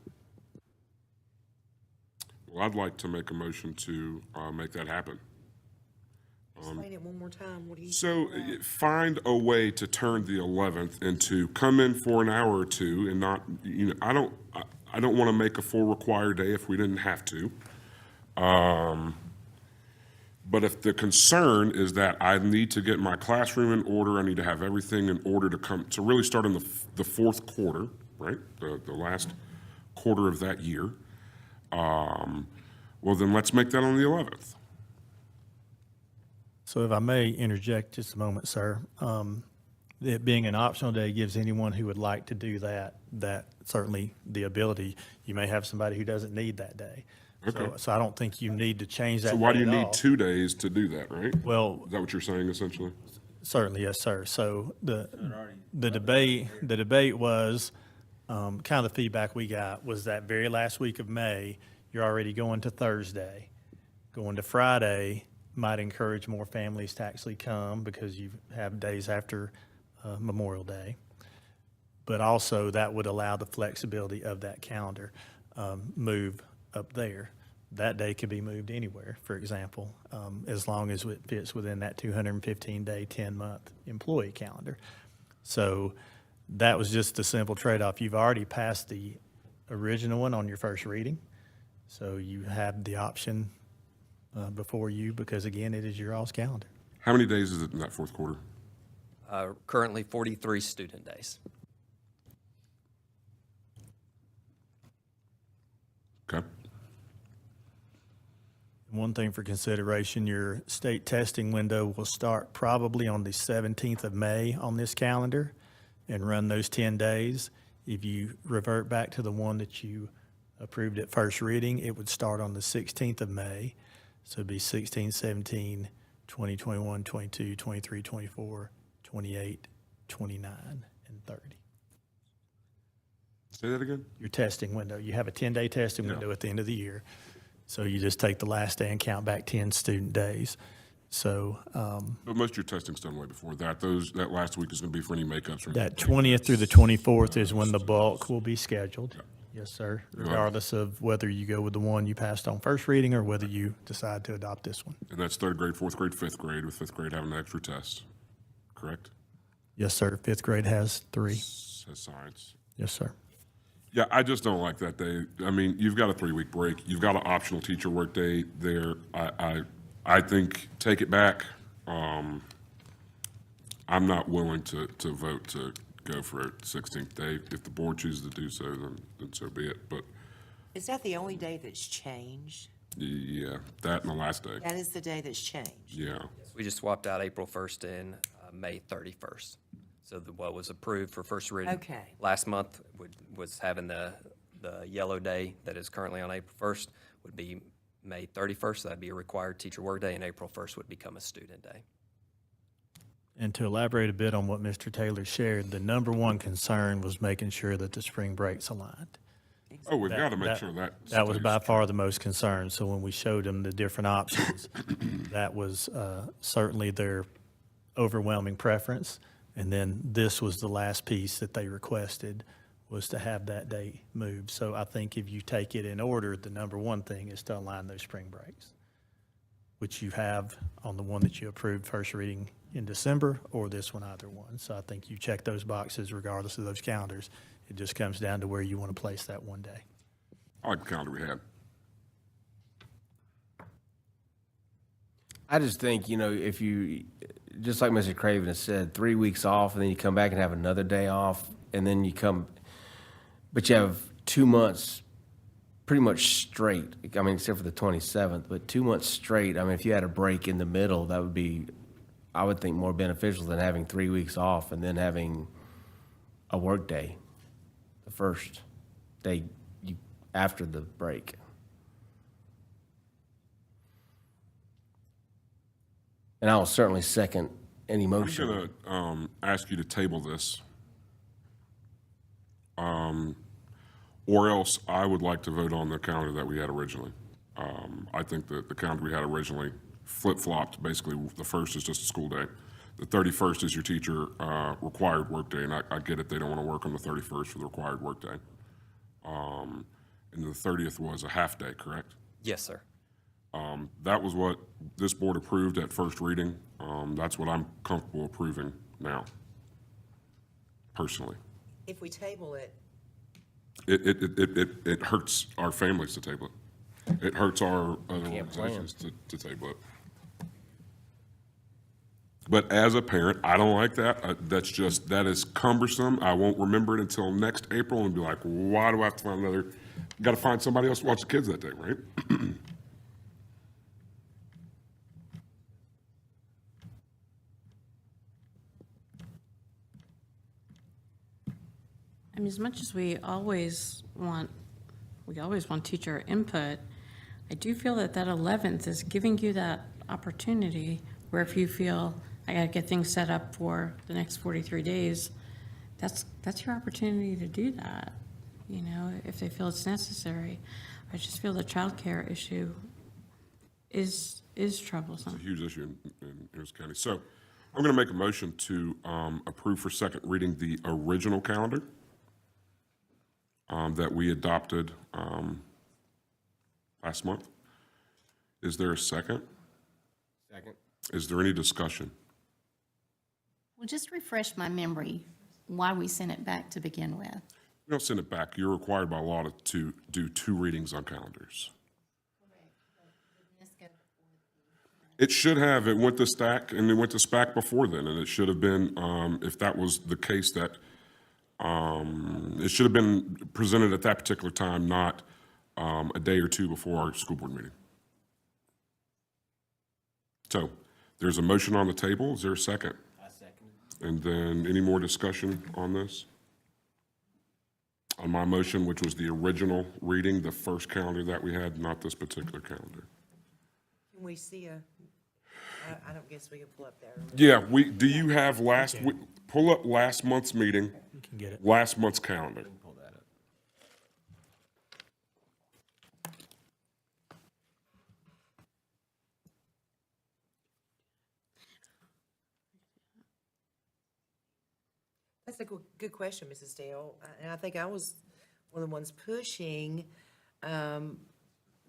Well, I'd like to make a motion to make that happen. Explain it one more time. What do you? So find a way to turn the 11th into come in for an hour or two and not, I don't want to make a full required day if we didn't have to. But if the concern is that I need to get my classroom in order, I need to have everything in order to really start in the fourth quarter, right? The last quarter of that year. Well, then let's make that on the 11th. So if I may interject just a moment, sir. it being an optional day gives anyone who would like to do that certainly the ability. You may have somebody who doesn't need that day. Okay. So I don't think you need to change that. So why do day you at need all. 2 days to do that, right? Well, Is that what you're saying essentially? certainly, yes, sir. So the debate was, kind of the feedback we got was that very last week of May, you're already going to Thursday. Going to Friday might encourage more families to actually come because you have days after Memorial Day. But also that would allow the flexibility of that calendar move up there. That day could be moved anywhere, for example, as long as it fits within that 215-day, 10-month employee calendar. So that was just a simple trade-off. You've already passed the original one on your first reading, so you have the option before you because, again, it is your all's calendar. How many days is it in that fourth quarter? Currently 43 student days. Okay. One thing for consideration, your state testing window will start probably on the 17th of May on this calendar and run those 10 days. If you revert back to the one that you approved at first reading, it would start on the 16th of May. So it'd be 16, 17, 20, 21, 22, 23, 24, 28, 29, and 30. Say that again? Your testing window. You have a 10-day testing window at the end of the year. So you just take the last day and count back 10 student days. So But most of your testing's done way before that. That last week is going to be for any makeups or that 20th through the 24th is when the bulk will be scheduled. Yes, sir, regardless of whether you go with the one you passed on first reading or whether you decide to adopt this one. And that's third grade, fourth grade, fifth grade, with fifth grade having an extra test, correct? Yes, sir. Fifth grade has 3. Says science. Yes, sir. Yeah, I just don't like that day. I mean, you've got a 3-week break. You've got an optional teacher work day there. I think take it back. I'm not willing to vote to go for a 16th day. If the board chooses to do so, then so be it. But Is that the only day that's changed? yeah, that and the last day. That is the day that's changed. Yeah. We just swapped out April 1st and May 31st. So what was approved for first reading Okay. last month was having the yellow day that is currently on April 1st would be May 31st. That'd be a required teacher workday, and April 1st would become a student day. And to elaborate a bit on what Mr. Taylor shared, the number one concern was making sure that the spring breaks aligned. Oh, we've got to make sure that. That was stays. by far the most concern. So when we showed them the different options, that was certainly their overwhelming preference. And then this was the last piece that they requested, was to have that day moved. So I think if you take it in order, the number one thing is to align those spring breaks, which you have on the one that you approved first reading in December, or this one, either one. So I think you check those boxes regardless of those calendars. It just comes down to where you want to place that one day. I like the calendar we had. I just think, if you, just like Mr. Craven has said, 3 weeks off, and then you come back and have another day off, and then but you have 2 months pretty much straight. I mean, except for the 27th, but 2 months straight. I mean, if you had a break in the middle, that would be, I would think, more beneficial than having 3 weeks off and then having a work day, the first day after the break. And I will certainly second any motion. I'm going to ask you to table this. Or else I would like to vote on the calendar that we had originally. I think that the calendar we had originally flip-flopped. Basically, the first is just a school day. The 31st is your teacher required workday, and I get it. They don't want to work on the 31st for the required workday. And the 30th was a half-day, correct? Yes, sir. That was what this board approved at first reading. That's what I'm comfortable approving now, personally. If we table it, It hurts our families to table it. It hurts our other Can't plan. organizations to table it. But as a parent, I don't like that. That is cumbersome. I won't remember it until next April and be like, why do I have to find another? Got to find somebody else to watch the kids that day, right? I mean, as much as we always want teacher input, I do feel that that 11th is giving you that opportunity where if you feel, I gotta get things set up for the next 43 days, that's your opportunity to do that, you know, if they feel it's necessary. I just feel the childcare issue is troublesome. It's a huge issue in Harrison County. So I'm going to make a motion to approve for second reading the original calendar that we adopted last month. Is there a second? Second. Is there any discussion? Well, just refresh my memory why we sent it back to begin with. We don't send it back. You're required by law to do 2 readings on calendars. It should have. It went to STAC and it went to SPAC before then, and it should have been, if that was the case, that it should have been presented at that particular time, not a day or 2 before our school board meeting. So there's a motion on the table. Is there a second? I second. And then any more discussion on this? On my motion, which was the original reading, the first calendar that we had, not this particular calendar. Can we see I don't guess we can pull up there. Yeah, do you have pull up last month's meeting, You can get it. last month's calendar. Pull that up. That's a good question, Mrs. Dale. And I think I was one of the ones pushing the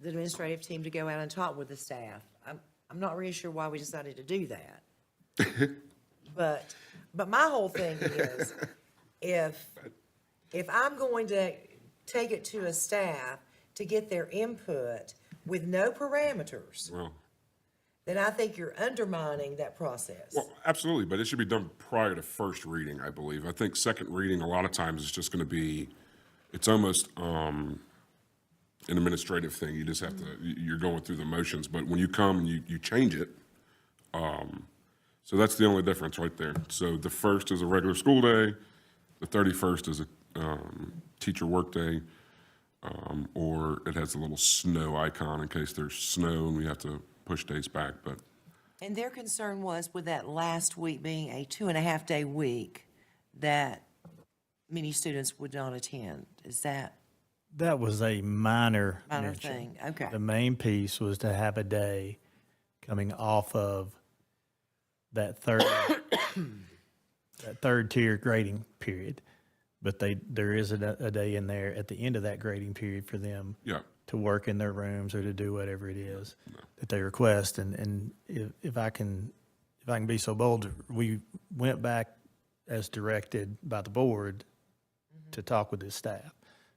administrative team to go out and talk with the staff. I'm not really sure why we decided to do that. But my whole thing is, if I'm going to take it to a staff to get their input with no parameters, Well, then I think you're undermining that process. well, absolutely, but it should be done prior to first reading, I believe. I think second reading, a lot of times, is just going to be, it's almost an administrative thing. You just have to, you're going through the motions, but when you come and you change it, so that's the only difference right there. So the first is a regular school day, the 31st is a teacher work day, or it has a little snow icon in case there's snow and we have to push days back, but And their concern was with that last week being a 2.5-day week, that many students would not attend. Is that That was a minor minor mention. thing? Okay. The main piece was to have a day coming off of that third tier grading period. But there is a day in there at the end of that grading period for them yeah. to work in their rooms or to do whatever it is that they request. And if I can be so bold, we went back as directed by the board to talk with the staff.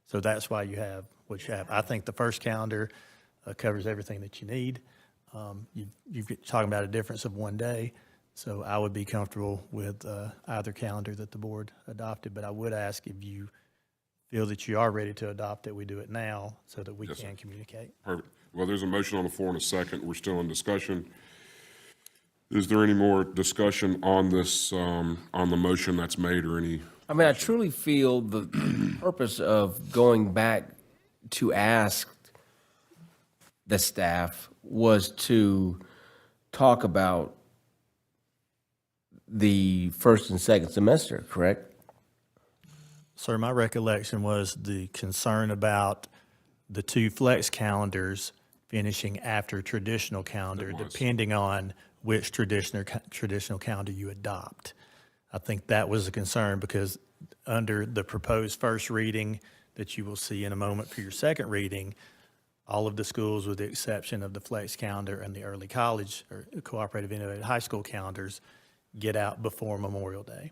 So that's why you have what you have. I think the first calendar covers everything that you need. You're talking about a difference of 1 day. So I would be comfortable with either calendar that the board adopted, but I would ask if you feel that you are ready to adopt it, we do it now so that we Yes, can sir. communicate. Perfect. Well, there's a motion on the floor in a second. We're still in discussion. Is there any more discussion on this, on the motion that's made, or any? I mean, I truly feel the purpose of going back to ask the staff was to talk about the first and second semester, correct? Sir, my recollection was the concern about the 2 flex calendars finishing after traditional calendar, depending on which traditional calendar you adopt. I think that was a concern because under the proposed first reading that you will see in a moment for your second reading, all of the schools, with the exception of the flex calendar and the early college or cooperative integrated high school calendars, get out before Memorial Day.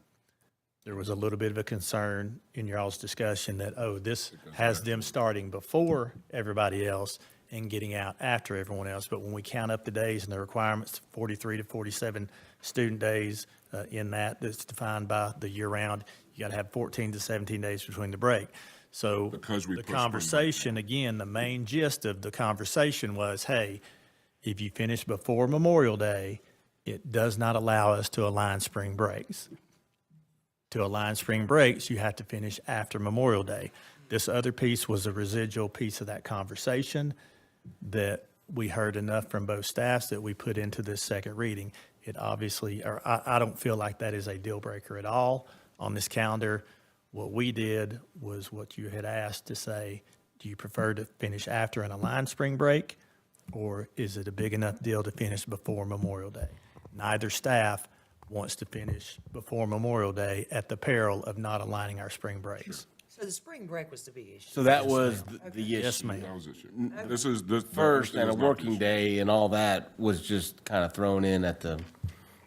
There was a little bit of a concern in your all's discussion that, this has them starting before everybody else and getting out after everyone else. But when we count up the days and the requirements, 43 to 47 student days in that's defined by the year-round, you got to have 14 to 17 days between the break. So the conversation, again, the main gist of the conversation was, hey, if you finish before Memorial Day, it does not allow us to align spring breaks. to align spring breaks, you have to finish after Memorial Day. This other piece was a residual piece of that conversation that we heard enough from both staffs that we put into this second reading. It obviously, or I don't feel like that is a deal breaker at all on this calendar. What we did was what you had asked to say, do you prefer to finish after an aligned spring break, or is it a big enough deal to finish before Memorial Day? Neither staff wants to finish before Memorial Day at the peril of not aligning our spring breaks. So the spring break was the big issue. So that was the issue. Yes, ma'am. That was the issue. This is, this. First, and a is not the working issue. day and all that was just kind of thrown in at the,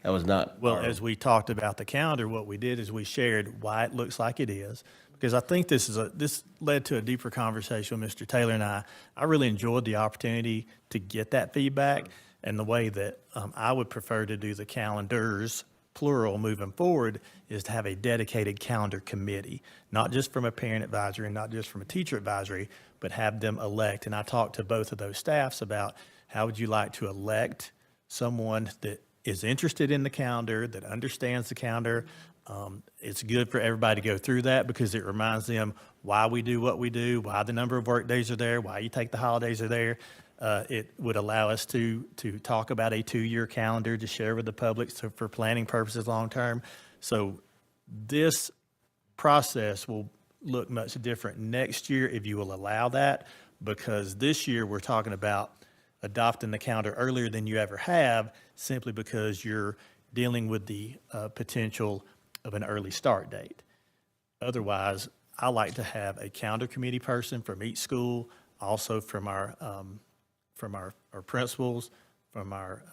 that was not. Well, our- as we talked about the calendar, what we did is we shared why it looks like it is, because I think this led to a deeper conversation with Mr. Taylor and I. I really enjoyed the opportunity to get that feedback, and the way that I would prefer to do the calendars, plural, moving forward, is to have a dedicated calendar committee, not just from a parent advisory and not just from a teacher advisory, but have them elect. And I talked to both of those staffs about how would you like to elect someone that is interested in the calendar, that understands the calendar. It's good for everybody to go through that because it reminds them why we do what we do, why the number of work days are there, why you take the holidays are there. It would allow us to talk about a 2-year calendar to share with the public for planning purposes long-term. So this process will look much different next year if you will allow that, because this year we're talking about adopting the calendar earlier than you ever have, simply because you're dealing with the potential of an early start date. Otherwise, I like to have a calendar committee person from each school, also from our principals, from our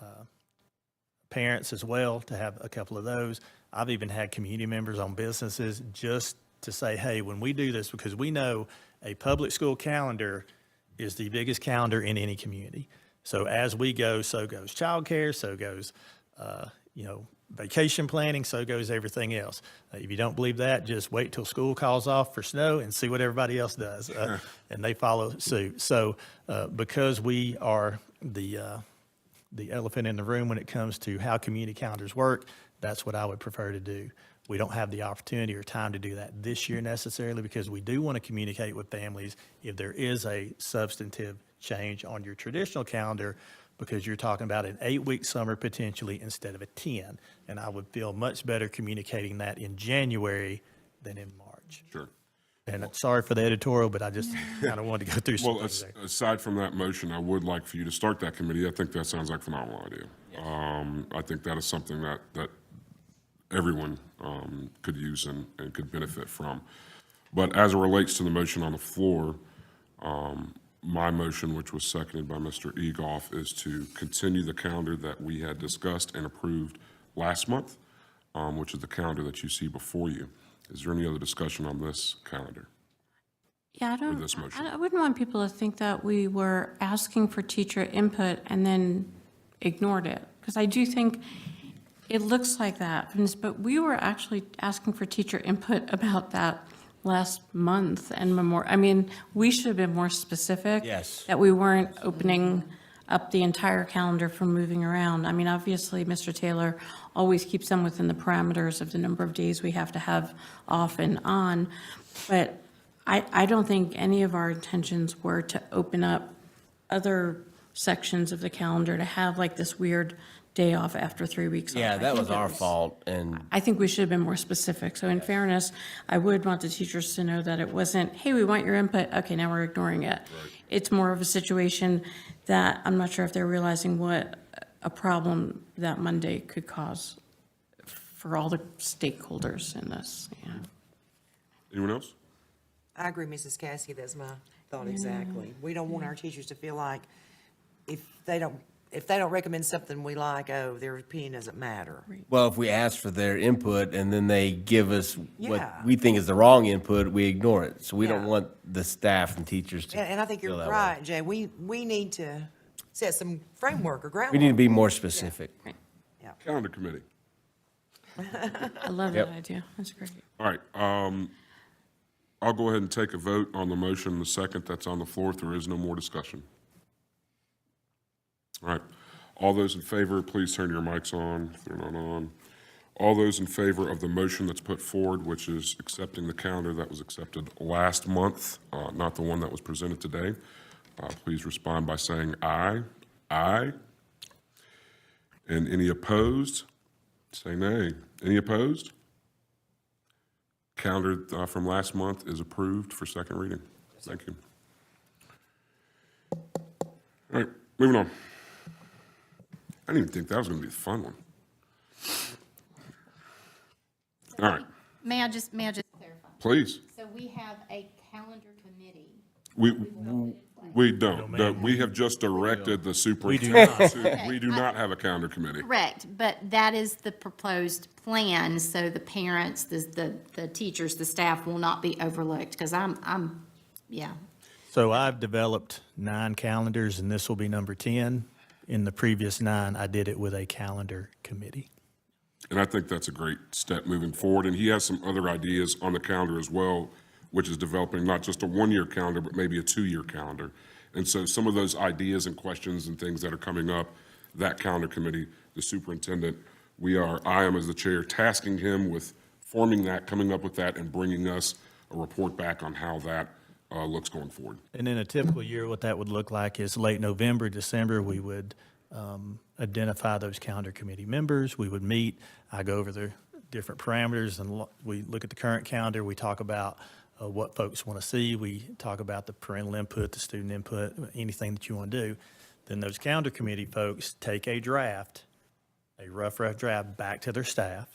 parents as well, to have a couple of those. I've even had community members on businesses just to say, hey, when we do this, because we know a public school calendar is the biggest calendar in any community. So as we go, so goes childcare, so goes, vacation planning, so goes everything else. If you don't believe that, just wait till school calls off for snow and see what everybody else does, and they follow suit. So because we are the elephant in the room when it comes to how community calendars work, that's what I would prefer to do. We don't have the opportunity or time to do that this year necessarily, because we do want to communicate with families if there is a substantive change on your traditional calendar, because you're talking about an 8-week summer potentially instead of a 10. And I would feel much better communicating that in January than in March. Sure. And I'm sorry for the editorial, but I just kind of wanted to go through some Well, things there. aside from that motion, I would like for you to start that committee. I think that sounds like a phenomenal idea. I think that is something that everyone could use and could benefit from. But as it relates to the motion on the floor, my motion, which was seconded by Mr. Egoff, is to continue the calendar that we had discussed and approved last month, which is the calendar that you see before you. Is there any other discussion on this calendar? Yeah, this motion? I wouldn't want people to think that we were asking for teacher input and then ignored it, because I do think it looks like that, but we were actually asking for teacher input about that last month and more. I mean, we should have been more specific. Yes. That we weren't opening up the entire calendar for moving around. I mean, obviously, Mr. Taylor always keeps them within the parameters of the number of days we have to have off and on. But I don't think any of our intentions were to open up other sections of the calendar to have like this weird day off after 3 weeks off. Yeah, I that think was our fault, and I think we should have been more specific. So in fairness, I would want the teachers to know that it wasn't, hey, we want your input, okay, now we're ignoring it. It's more of a situation that I'm not sure if they're realizing what a problem that Monday could cause for all the stakeholders in this. Yeah. Anyone else? I agree, Mrs. Caskey, that's my thought exactly. We don't want our teachers to feel like if they don't recommend something we like, oh, their opinion doesn't matter. well, if we ask for their input and then they give us what Yeah. we think is the wrong input, we ignore it. So we don't Yeah. want the staff and teachers to. And I think you're feel that way. right, Jay. We need to set some framework or groundwork. We need to be more specific. Calendar committee. I love Yep. that idea. That's great. All right, I'll go ahead and take a vote on the motion, the second that's on the floor, if there is no more discussion. All right, all those in favor, please turn your mics on if they're not on. All those in favor of the motion that's put forward, which is accepting the calendar that was accepted last month, not the one that was presented today, please respond by saying aye. Aye. And any opposed, say nay. Any opposed? Calendar from last month is approved for second reading. Thank you. All right, moving on. I didn't even think that was going to be a fun one. All right, May I just clarify? please. So we have a calendar committee. We don't. We have just directed the superintendent. We do not have a calendar committee. Correct, but that is the proposed plan, so the parents, the teachers, the staff will not be overlooked, because yeah. So I've developed 9 calendars, and this will be number 10. In the previous 9, I did it with a calendar committee. And I think that's a great step moving forward. And he has some other ideas on the calendar as well, which is developing not just a one-year calendar, but maybe a 2-year calendar. And so some of those ideas and questions and things that are coming up, that calendar committee, the superintendent, I am as the chair tasking him with forming that, coming up with that, and bringing us a report back on how that looks going forward. And in a typical year, what that would look like is late November, December, we would identify those calendar committee members. We would meet. I go over the different parameters, and we look at the current calendar. We talk about what folks want to see. We talk about the parental input, the student input, anything that you want to do. Then those calendar committee folks take a draft, a rough draft, back to their staff,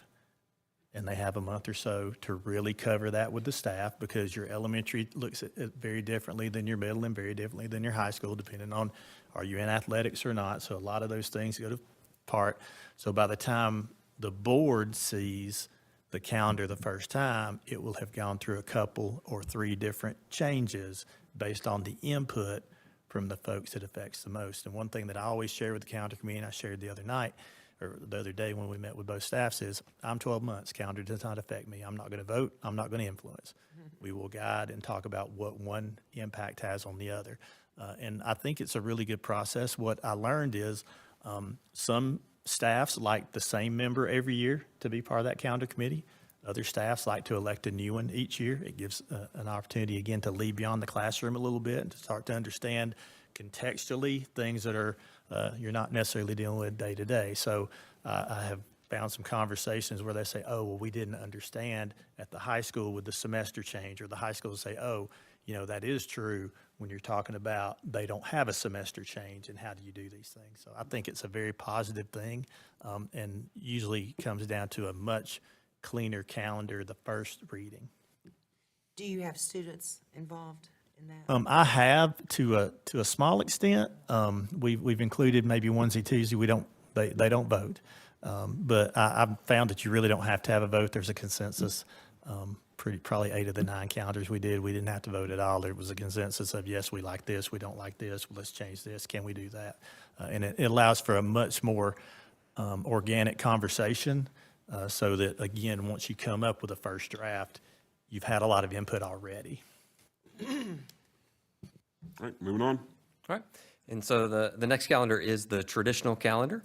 and they have a month or so to really cover that with the staff, because your elementary looks at it very differently than your middle and very differently than your high school, depending on are you in athletics or not. So a lot of those things go to part. So by the time the board sees the calendar the first time, it will have gone through a couple or 3 different changes based on the input from the folks it affects the most. And one thing that I always share with the calendar committee, and I shared the other night, or the other day when we met with both staffs, is I'm 12 months. Calendar does not affect me. I'm not going to vote. I'm not going to influence. We will guide and talk about what one impact has on the other. And I think it's a really good process. What I learned is some staffs like the same member every year to be part of that calendar committee. Other staffs like to elect a new one each year. It gives an opportunity, again, to lead beyond the classroom a little bit and to start to understand contextually things that are you're not necessarily dealing with day to day. So I have found some conversations where they say, oh, well, we didn't understand at the high school with the semester change, or the high school will say, oh, that is true when you're talking about they don't have a semester change, and how do you do these things? So I think it's a very positive thing, and usually comes down to a much cleaner calendar the first reading. Do you have students involved in that? I have to a small extent. We've included maybe onesie twosie. They don't vote, but I've found that you really don't have to have a vote. There's a consensus. Probably 8 of the 9 calendars we didn't have to vote at all. There was a consensus of, yes, we like this, we don't like this, well, let's change this, can we do that? And it allows for a much more organic conversation, so that, again, once you come up with a first draft, you've had a lot of input already. All right, moving on. All right. And so the next calendar is the traditional calendar.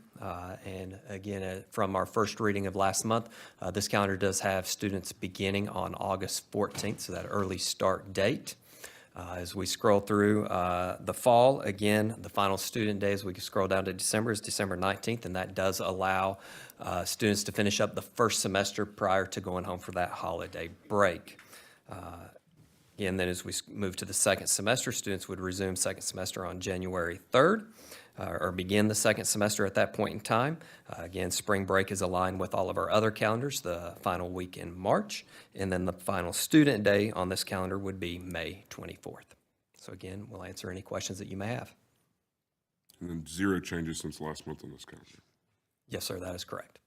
And again, from our first reading of last month, this calendar does have students beginning on August 14th, so that early start date. As we scroll through the fall, again, the final student day, as we scroll down to December, is December 19th, and that does allow students to finish up the first semester prior to going home for that holiday break. And then as we move to the second semester, students would resume second semester on January 3rd, or begin the second semester at that point in time. Again, spring break is aligned with all of our other calendars, the final week in March, and then the final student day on this calendar would be May 24th. So again, we'll answer any questions that you may have. And then 0 changes since last month on this calendar. Yes, sir, that is correct.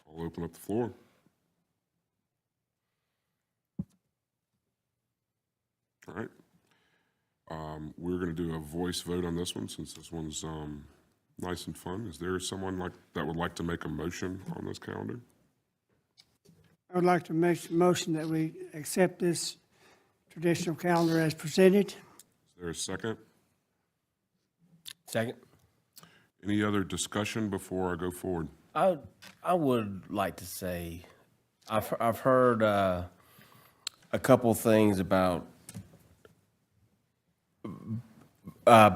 I'll open up the floor. All right. We're going to do a voice vote on this one, since this one's nice and fun. Is there someone that would like to make a motion on this calendar? I would like to make a motion that we accept this traditional calendar as presented. Is there a second? Second. Any other discussion before I go forward? I would like to say, I've heard a couple things about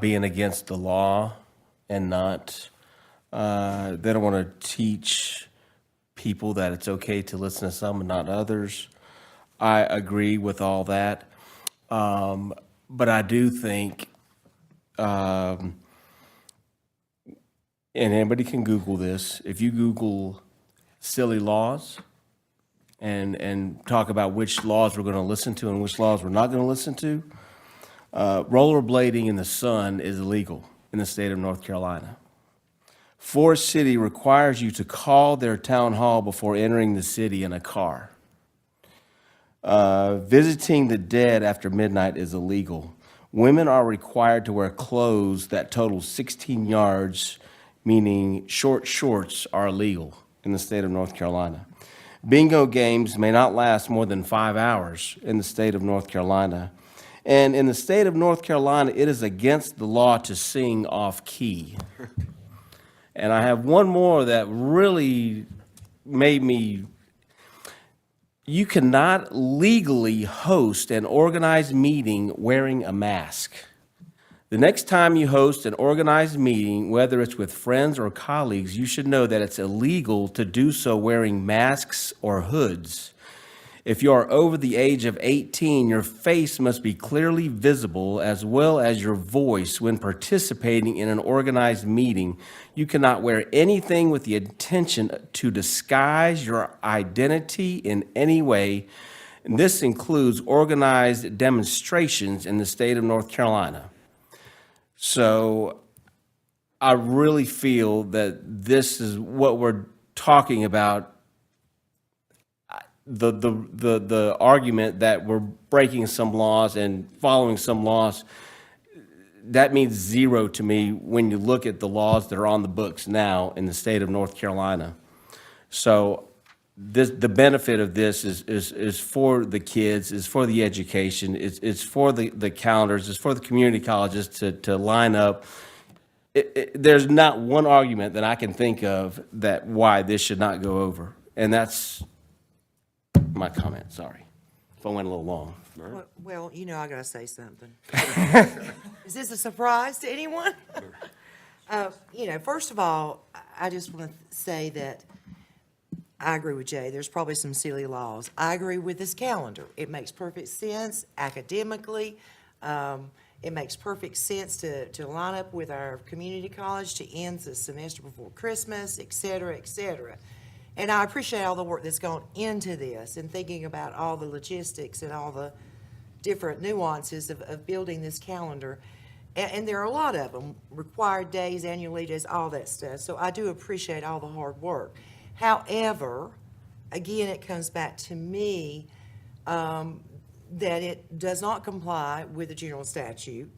being against the law and not, they don't want to teach people that it's okay to listen to some and not others. I agree with all that. But I do think, and anybody can Google this, if you Google silly laws and talk about which laws we're going to listen to and which laws we're not going to listen to, rollerblading in the sun is illegal in the state of North Carolina. Forest City requires you to call their town hall before entering the city in a car. Visiting the dead after midnight is illegal. Women are required to wear clothes that total 16 yards, meaning short shorts are illegal in the state of North Carolina. Bingo games may not last more than 5 hours in the state of North Carolina. And in the state of North Carolina, it is against the law to sing off key. And I have one more that really made me. You cannot legally host an organized meeting wearing a mask. The next time you host an organized meeting, whether it's with friends or colleagues, you should know that it's illegal to do so wearing masks or hoods. If you are over the age of 18, your face must be clearly visible as well as your voice when participating in an organized meeting. You cannot wear anything with the intention to disguise your identity in any way. And this includes organized demonstrations in the state of North Carolina. So I really feel that this is what we're talking about. The argument that we're breaking some laws and following some laws, that means zero to me when you look at the laws that are on the books now in the state of North Carolina. So the benefit of this is for the kids, is for the education, it's for the calendars, it's for the community colleges to line up. There's not one argument that I can think of that why this should not go over. And that's my comment, sorry. If I went a little long. Well, you know I gotta say something. Is this a surprise to anyone? First of all, I just want to say that I agree with Jay. There's probably some silly laws. I agree with this calendar. It makes perfect sense academically. It makes perfect sense to line up with our community college to end the semester before Christmas, et cetera, et cetera. And I appreciate all the work that's gone into this and thinking about all the logistics and all the different nuances of building this calendar. And there are a lot of them, required days, annual leave days, all that stuff. So I do appreciate all the hard work. However, again, it comes back to me that it does not comply with the general statute.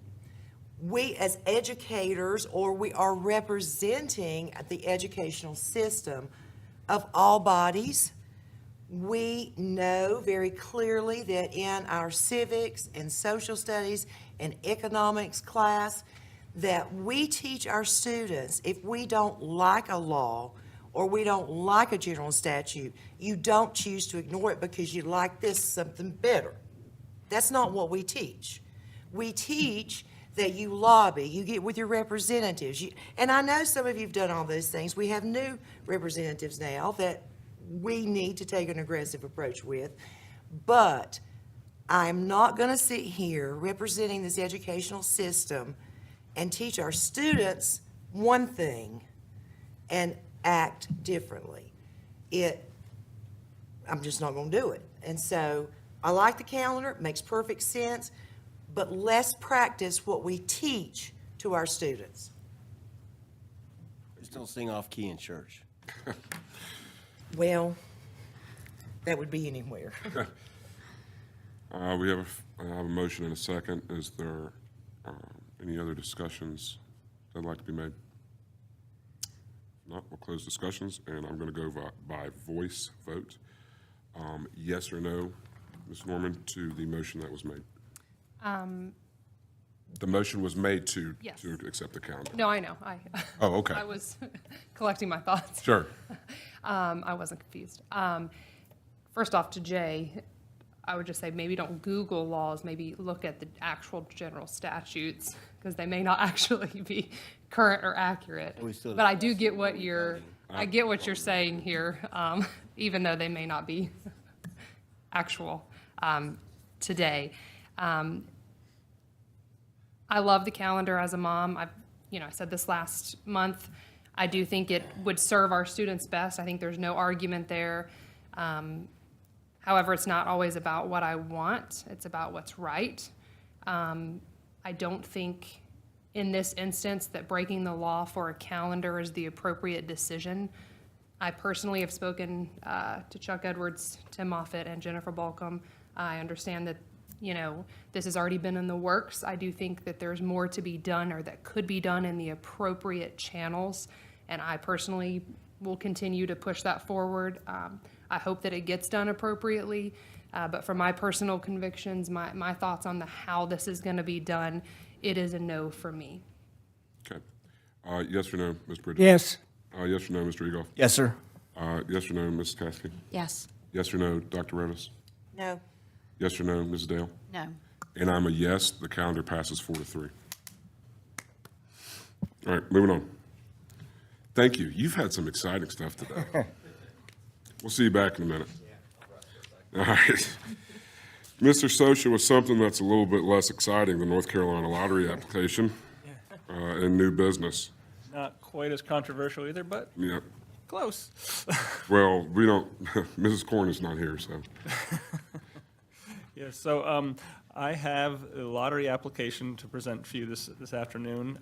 We as educators, or we are representing the educational system of all bodies. We know very clearly that in our civics and social studies and economics class, that we teach our students, if we don't like a law or we don't like a general statute, you don't choose to ignore it because you like this something better. That's not what we teach. We teach that you lobby, you get with your representatives. And I know some of you have done all those things. We have new representatives now that we need to take an aggressive approach with. But I'm not going to sit here representing this educational system and teach our students one thing and act differently. I'm just not going to do it. And so I like the calendar, it makes perfect sense, but let's practice what we teach to our students. Just don't sing off key in church. Well, that would be anywhere. We have a motion and a second. Is there any other discussions that'd like to be made? No, we'll close discussions, and I'm going to go by voice vote. Yes or no, Ms. Norman, to the motion that was made? The motion was made to Yes. accept the calendar. No, I know. Oh, okay. I was collecting my thoughts. Sure. I wasn't confused. First off, to Jay, I would just say maybe don't Google laws, maybe look at the actual general statutes, because they may not actually be current or accurate. But I do get what I get what you're saying here, even though they may not be actual today. I love the calendar as a mom. I said this last month. I do think it would serve our students best. I think there's no argument there. However, it's not always about what I want. It's about what's right. I don't think in this instance that breaking the law for a calendar is the appropriate decision. I personally have spoken to Chuck Edwards, Tim Moffitt, and Jennifer Balcom. I understand that this has already been in the works. I do think that there's more to be done or that could be done in the appropriate channels, and I personally will continue to push that forward. I hope that it gets done appropriately, but for my personal convictions, my thoughts on how this is going to be done, it is a no for me. Okay. Yes or no, Ms. Bridges? Yes. Yes or no, Mr. Egoff? Yes, sir. Yes or no, Mrs. Caskey? Yes. Yes or no, Dr. Revis? No. Yes or no, Ms. Dale? No. And I'm a yes. The calendar passes 4-3. All right, moving on. Thank you. You've had some exciting stuff today. We'll see you back in a minute. All right. Mr. Socia was something that's a little bit less exciting, the North Carolina lottery application and new business. Not quite as controversial either, but Yeah. close. Well, we don't, Mrs. Corn is not here, so. Yes, so I have a lottery application to present for you this afternoon.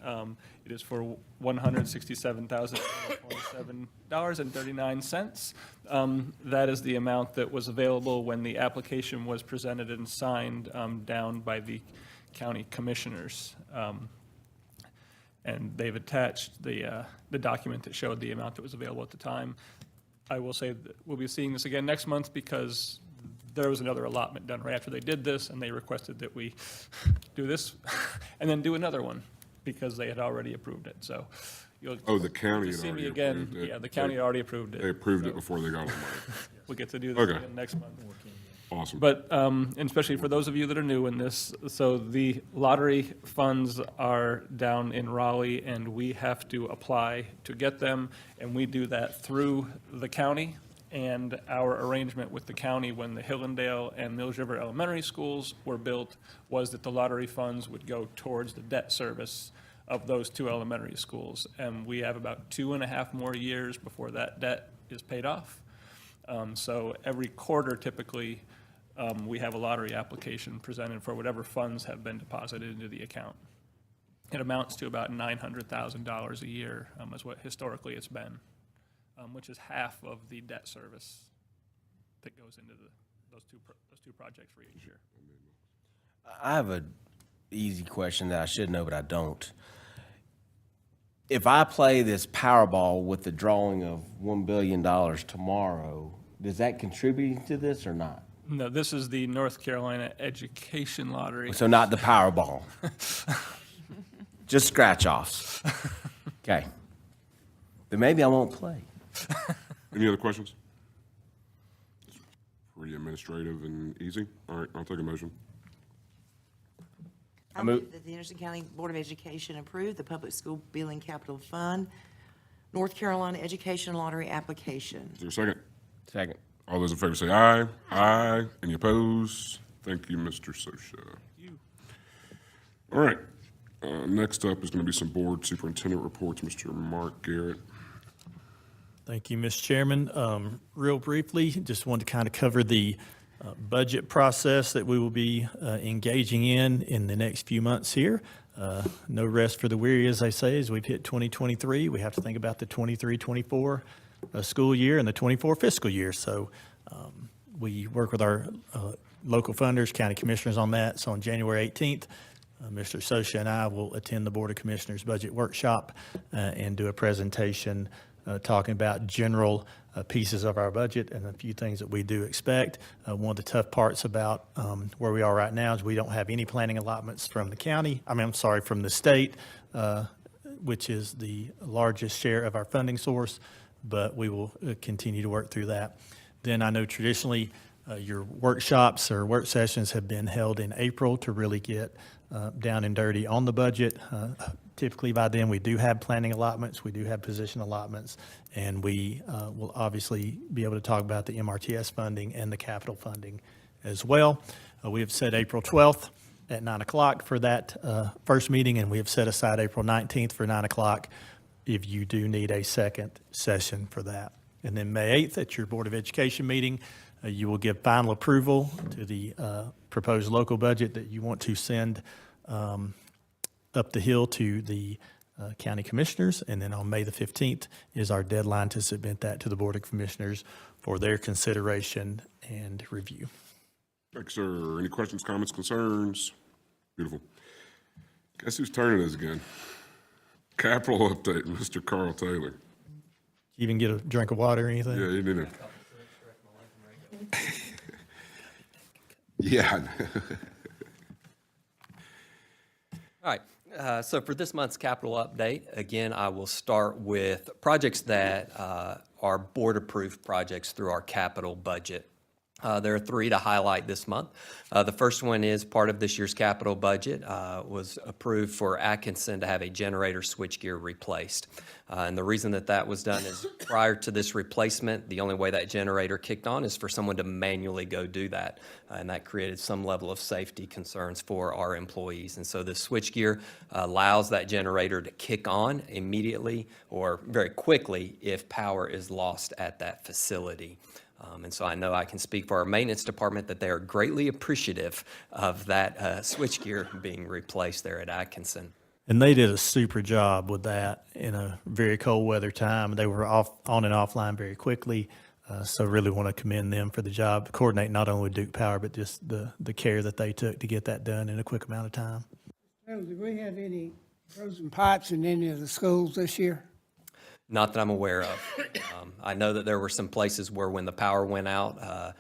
It is for $167,027.39. That is the amount that was available when the application was presented and signed down by the county commissioners. And they've attached the document that showed the amount that was available at the time. I will say that we'll be seeing this again next month because there was another allotment done right after they did this, and they requested that we do this and then do another one because they had already approved it. So you'll The county had see me already again. approved it. Yeah, the county already approved it. They approved it before they got all the money. We'll get to do this Okay. again next month. Awesome. But, and especially for those of you that are new in this, so the lottery funds are down in Raleigh, and we have to apply to get them, and we do that through the county. And our arrangement with the county when the Hillendale and Mills River Elementary Schools were built was that the lottery funds would go towards the debt service of those two elementary schools. And we have about 2.5 more years before that debt is paid off. So every quarter typically, we have a lottery application presented for whatever funds have been deposited into the account. It amounts to about $900,000 a year, is what historically it's been, which is half of the debt service that goes into those two projects for each year. I have an easy question that I should know, but I don't. If I play this Powerball with the drawing of $1 billion tomorrow, does that contribute to this or not? No, this is the North Carolina Education Lottery. So not the Powerball. Just scratch-offs. Okay. Then maybe I won't play. Any other questions? Pretty administrative and easy. All right, I'll take a motion. I move that the Anderson County Board of Education approve the Public School Billing Capital Fund, North Carolina Education Lottery application. Is there a second? Second. All those in favor say aye. Aye. Any opposed? Thank you, Mr. Socia. All right. Next up is going to be some board superintendent reports. Mr. Mark Garrett. Thank you, Mr. Chairman. Real briefly, just wanted to kind of cover the budget process that we will be engaging in the next few months here. No rest for the weary, as they say, as we've hit 2023. We have to think about the 23-24 school year and the 24 fiscal year. So we work with our local funders, county commissioners on that. So on January 18th, Mr. Socia and I will attend the Board of Commissioners budget workshop and do a presentation talking about general pieces of our budget and a few things that we do expect. One of the tough parts about where we are right now is we don't have any planning allotments from the county, from the state, which is the largest share of our funding source, but we will continue to work through that. Then I know traditionally your workshops or work sessions have been held in April to really get down and dirty on the budget. Typically by then we do have planning allotments, we do have position allotments, and we will obviously be able to talk about the MRTS funding and the capital funding as well. We have set April 12th at 9 o'clock for that first meeting, and we have set aside April 19th for 9 o'clock if you do need a second session for that. And then May 8th at your Board of Education meeting, you will give final approval to the proposed local budget that you want to send up the hill to the county commissioners. And then on May the 15th is our deadline to submit that to the Board of Commissioners for their consideration and review. Thanks, sir. Any questions, comments, concerns? Beautiful. Guess whose turn it is again? Capital update, Mr. Carl Taylor. You even get a drink of water or anything? Yeah, you didn't. Yeah. All right, so for this month's capital update, again, I will start with projects that are board-approved projects through our capital budget. There are 3 to highlight this month. The first one is part of this year's capital budget was approved for Atkinson to have a generator switchgear replaced. And the reason that that was done is prior to this replacement, the only way that generator kicked on is for someone to manually go do that. And that created some level of safety concerns for our employees. And so the switchgear allows that generator to kick on immediately or very quickly if power is lost at that facility. And so I know I can speak for our maintenance department that they are greatly appreciative of that switchgear being replaced there at Atkinson. And they did a super job with that in a very cold weather time. They were on and offline very quickly. So really want to commend them for the job, coordinate not only with Duke Power, but just the care that they took to get that done in a quick amount of time. Do we have any frozen pipes in any of the schools this year? Not that I'm aware of. I know that there were some places where when the power went out,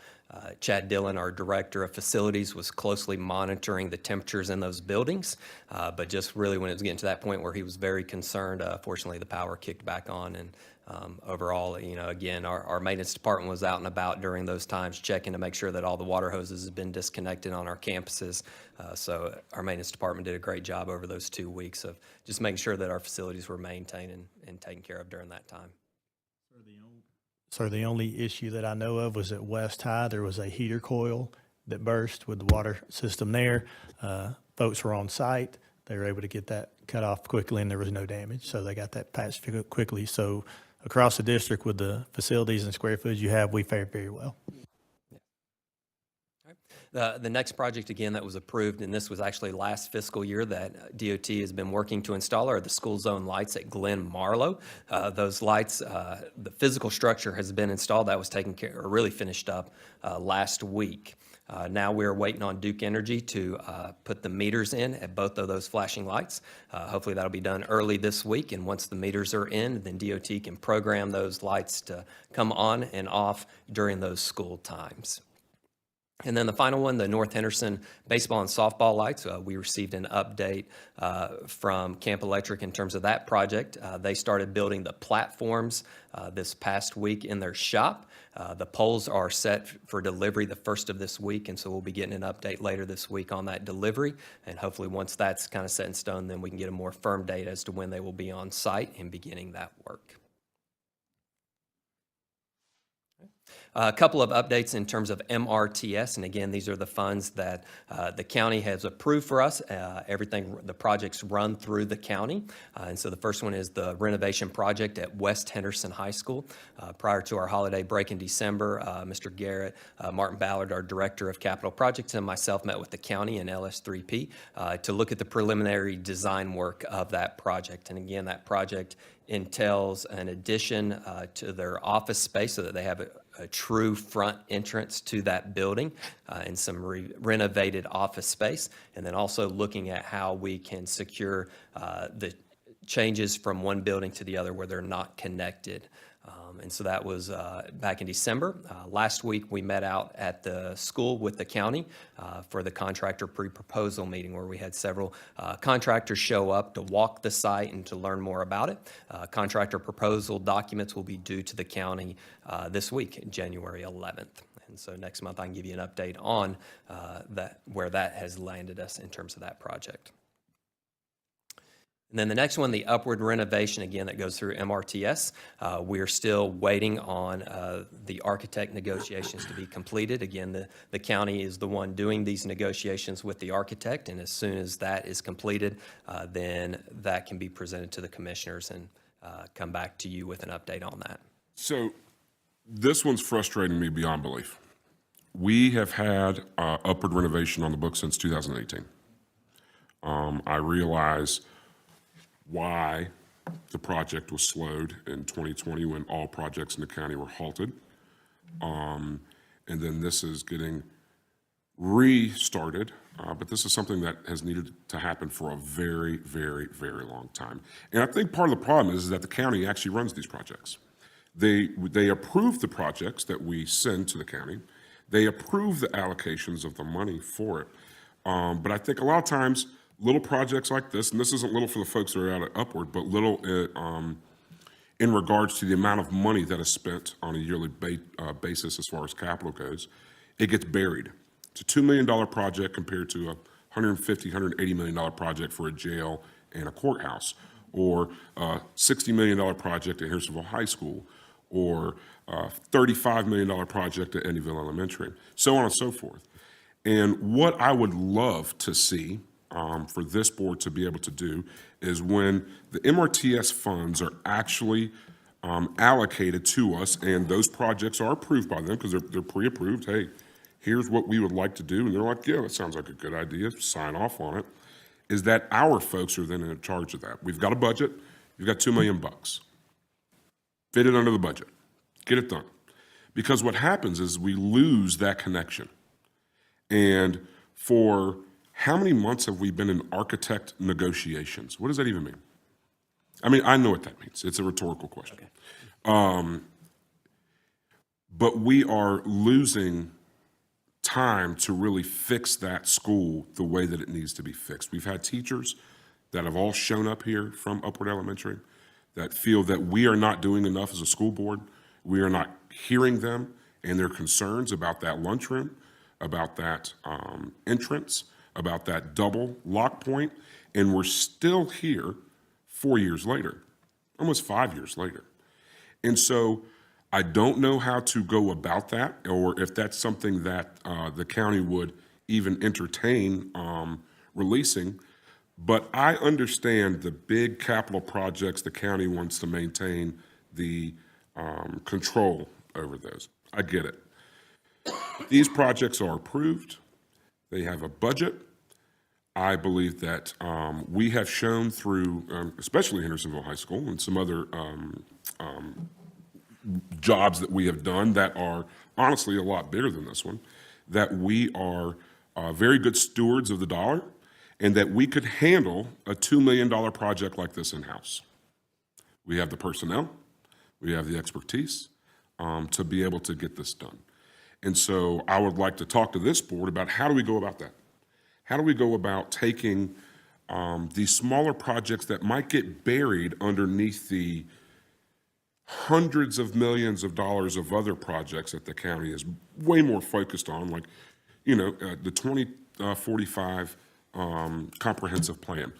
Chad Dillon, our director of facilities, was closely monitoring the temperatures in those buildings. But just really when it was getting to that point where he was very concerned, fortunately the power kicked back on. And overall, again, our maintenance department was out and about during those times checking to make sure that all the water hoses had been disconnected on our campuses. So our maintenance department did a great job over those 2 weeks of just making sure that our facilities were maintained and taken care of during that time. So the only issue that I know of was at West High. There was a heater coil that burst with the water system there. Folks were on site. They were able to get that cut off quickly and there was no damage. So they got that patched quickly. So across the district with the facilities and square footage you have, we fared very well. The next project, again, that was approved, and this was actually last fiscal year that DOT has been working to install, are the school zone lights at Glen Marlow. Those lights, the physical structure has been installed. That was taken care, or really finished up last week. Now we're waiting on Duke Energy to put the meters in at both of those flashing lights. Hopefully that'll be done early this week, and once the meters are in, then DOT can program those lights to come on and off during those school times. And then the final one, the North Henderson baseball and softball lights. We received an update from Camp Electric in terms of that project. They started building the platforms this past week in their shop. The poles are set for delivery the first of this week, and so we'll be getting an update later this week on that delivery. And hopefully once that's kind of set in stone, then we can get a more firm date as to when they will be on site and beginning that work. A couple of updates in terms of MRTS, and again, these are the funds that the county has approved for us. The projects run through the county, and so the first one is the renovation project at West Henderson High School. Prior to our holiday break in December, Mr. Garrett, Martin Ballard, our Director of Capital Projects, and myself met with the county and LS3P to look at the preliminary design work of that project. And again, that project entails an addition to their office space so that they have a true front entrance to that building and some renovated office space. And then also looking at how we can secure the changes from one building to the other where they're not connected. And so that was back in December. Last week, we met out at the school with the county for the contractor pre-proposal meeting, where we had several contractors show up to walk the site and to learn more about it. Contractor proposal documents will be due to the county this week, January 11th. And so next month, I can give you an update on where that has landed us in terms of that project. And then the next one, the upward renovation, again, that goes through MRTS. We're still waiting on the architect negotiations to be completed. Again, the county is the one doing these negotiations with the architect, and as soon as that is completed, then that can be presented to the commissioners and come back to you with an update on that. So this one's frustrating me beyond belief. We have had upward renovation on the books since 2018. I realize why the project was slowed in 2020 when all projects in the county were halted. And then this is getting restarted, but this is something that has needed to happen for a very, very, very long time. And I think part of the problem is that the county actually runs these projects. They approve the projects that we send to the county. They approve the allocations of the money for it. But I think a lot of times, little projects like this, and this isn't little for the folks that are out at Upward, but little in regards to the amount of money that is spent on a yearly basis as far as capital goes, it gets buried. It's a $2 million project compared to a $150, $180 million project for a jail and a courthouse, or a $60 million project at Hendersonville High School, or a $35 million project at Eddyville Elementary, so on and so forth. And what I would love to see for this board to be able to do is when the MRTS funds are actually allocated to us and those projects are approved by them because they're pre-approved, hey, here's what we would like to do, and they're like, yeah, that sounds like a good idea, sign off on it, is that our folks are then in charge of that. We've got a budget, you've got $2 million. Fit it under the budget, get it done. Because what happens is we lose that connection. And for how many months have we been in architect negotiations? What does that even mean? I mean, I know what that means. It's a rhetorical question. Okay. But we are losing time to really fix that school the way that it needs to be fixed. We've had teachers that have all shown up here from Upward Elementary that feel that we are not doing enough as a school board. We are not hearing them and their concerns about that lunchroom, about that entrance, about that double lock point, and we're still here 4 years later, almost 5 years later. And so I don't know how to go about that, or if that's something that the county would even entertain releasing, but I understand the big capital projects the county wants to maintain the control over those. I get it. These projects are approved. They have a budget. I believe that we have shown through, especially Hendersonville High School and some other jobs that we have done that are honestly a lot bigger than this one, that we are very good stewards of the dollar and that we could handle a $2 million project like this in-house. We have the personnel, we have the expertise to be able to get this done. And so I would like to talk to this board about how do we go about that? How do we go about taking these smaller projects that might get buried underneath the hundreds of millions of dollars of other projects that the county is way more focused on, like, the 2045 comprehensive plan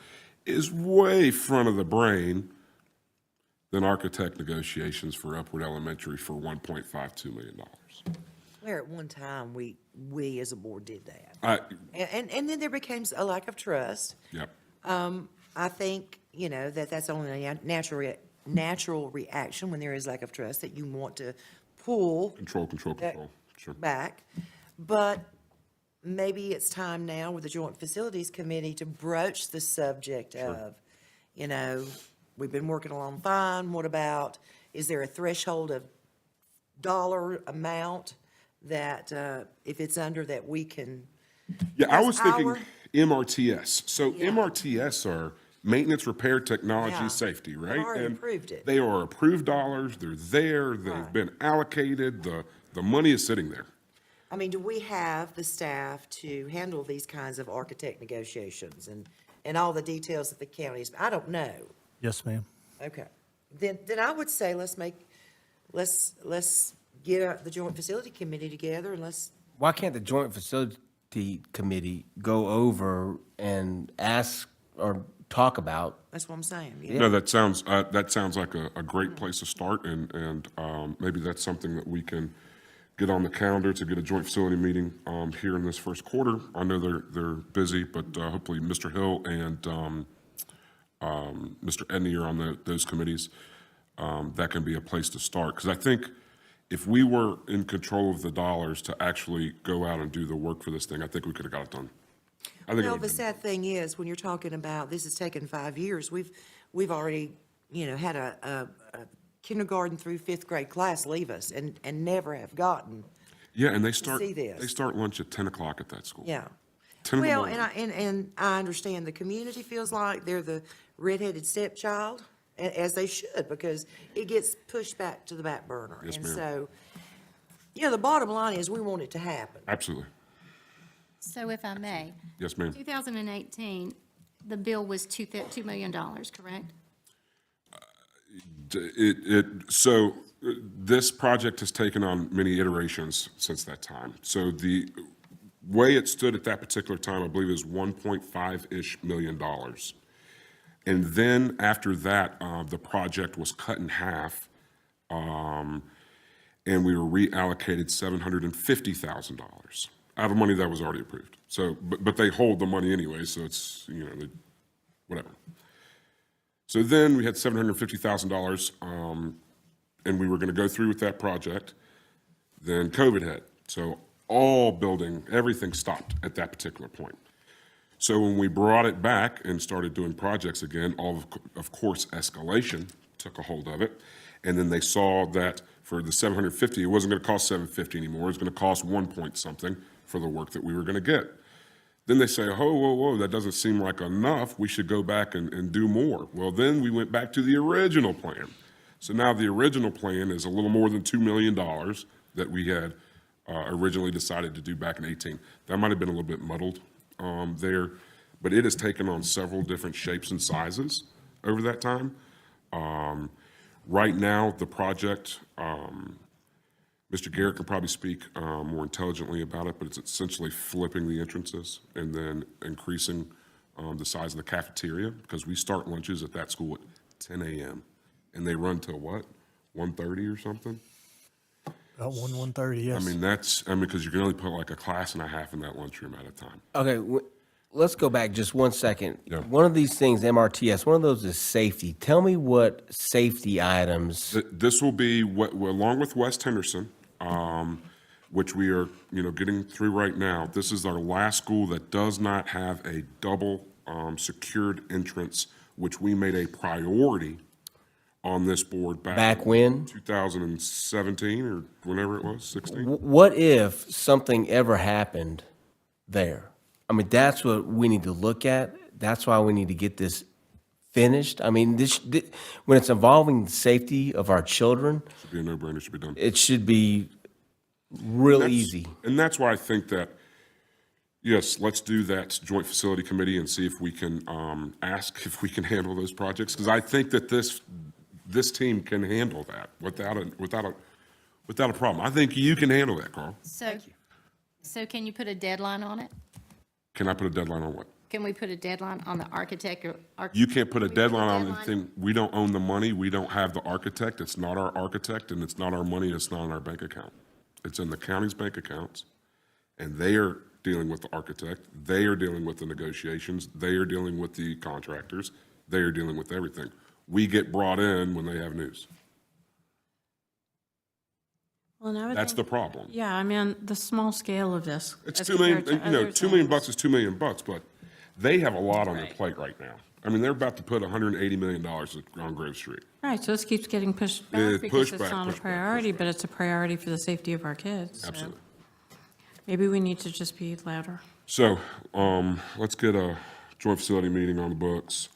is way front of the brain than architect negotiations for Upward Elementary for $1.52 million. Where at one time, we as a board did that. And then there became a lack of trust. Yep. I think, that's only a natural reaction when there is lack of trust, that you want to pull. Control. Sure. Back. But maybe it's time now with the Joint Facilities Committee to broach the subject of, we've been working along fine. What about, is there a threshold of dollar amount that if it's under that we can? Yeah, I was thinking MRTS. So MRTS are maintenance, repair, technology, Yeah. safety, They've right? already And approved it. They are approved dollars, they're there, they've been allocated, the money is sitting there. I mean, do we have the staff to handle these kinds of architect negotiations and all the details that the counties, I don't know. Yes, ma'am. Okay. Then I would say let's get the joint facility committee together and let's, Why can't the joint facility committee go over and ask or talk about? that's what I'm saying. Yeah. No, that sounds like a great place to start, and maybe that's something that we can get on the calendar to get a joint facility meeting here in this first quarter. I know they're busy, but hopefully Mr. Hill and Mr. Edney are on those committees. That can be a place to start, because I think if we were in control of the dollars to actually go out and do the work for this thing, I think we could have got it done. I think it Well, would've the been- sad thing is, when you're talking about, this has taken 5 years, we've already, had a kindergarten through 5th grade class leave us and never have gotten, Yeah, and they see this. start lunch at 10 o'clock at that school. yeah. 10 in the Well, morning. and I understand the community feels like they're the redheaded stepchild, as they should, because it gets pushed back to the back burner. Yes, And ma'am. so, the bottom line is, we want it to happen. Absolutely. So if I may, Yes, ma'am. 2018, the bill was $2 million, correct? This project has taken on many iterations since that time. So the way it stood at that particular time, I believe, is $1.5-ish million. And then after that, the project was cut in half, and we were reallocated $750,000 out of money that was already approved. So, but they hold the money anyway, so it's, whatever. So then we had $750,000, and we were going to go through with that project. Then COVID hit. So everything stopped at that particular point. So when we brought it back and started doing projects again, of course, escalation took a hold of it. And then they saw that for the 750, it wasn't going to cost 750 anymore. It was going to cost 1 point something for the work that we were going to get. Then they say, oh, whoa, that doesn't seem like enough. We should go back and do more. Well, then we went back to the original plan. So now the original plan is a little more than $2 million that we had originally decided to do back in 18. That might have been a little bit muddled there, but it has taken on several different shapes and sizes over that time. Right now, the project, Mr. Garrett can probably speak more intelligently about it, but it's essentially flipping the entrances and then increasing the size of the cafeteria, because we start lunches at that school at 10 a.m. and they run till what, 1:30 or something? About 1:30, yes. Because you can only put like a class and a half in that lunchroom at a time. Okay, let's go back just 1 second. Yeah. One of these things, MRTS, one of those is safety. Tell me what safety items. This will be, along with West Henderson, which we are, getting through right now. This is our last school that does not have a double secured entrance, which we made a priority on this board Back when? 2017 or whenever it was, 16. What if something ever happened there? I mean, that's what we need to look at. That's why we need to get this finished. I mean, when it's involving the safety of our children, Should be a no-brainer, should be done. it should be real easy. And that's why I think that, yes, let's do that joint facility committee and see if we can ask if we can handle those projects. Because I think that this team can handle that without a problem. I think you can handle that, Carl. So can you put a deadline on it? Can I put a deadline on what? Can we put a deadline on the architect or? You can't put a Can we put a deadline on deadline? anything. We don't own the money. We don't have the architect. It's not our architect, and it's not our money. It's not in our bank account. It's in the county's bank accounts, and they are dealing with the architect. They are dealing with the negotiations. They are dealing with the contractors. They are dealing with everything. We get brought in when they have news. Well, and I would That's the think- problem. Yeah, I mean, the small scale of this. It's as $2 million, compared to other $2 million things. is $2 million, but they have a lot on their plate right now. I mean, they're about to put $180 million on Grove Street. Right, so this keeps getting pushed Yeah, back because pushed it's back, not a pushed back, priority, but it's a priority for the safety of our kids. so Absolutely. Maybe we need to just be louder. So, let's get joint facility meeting on the books.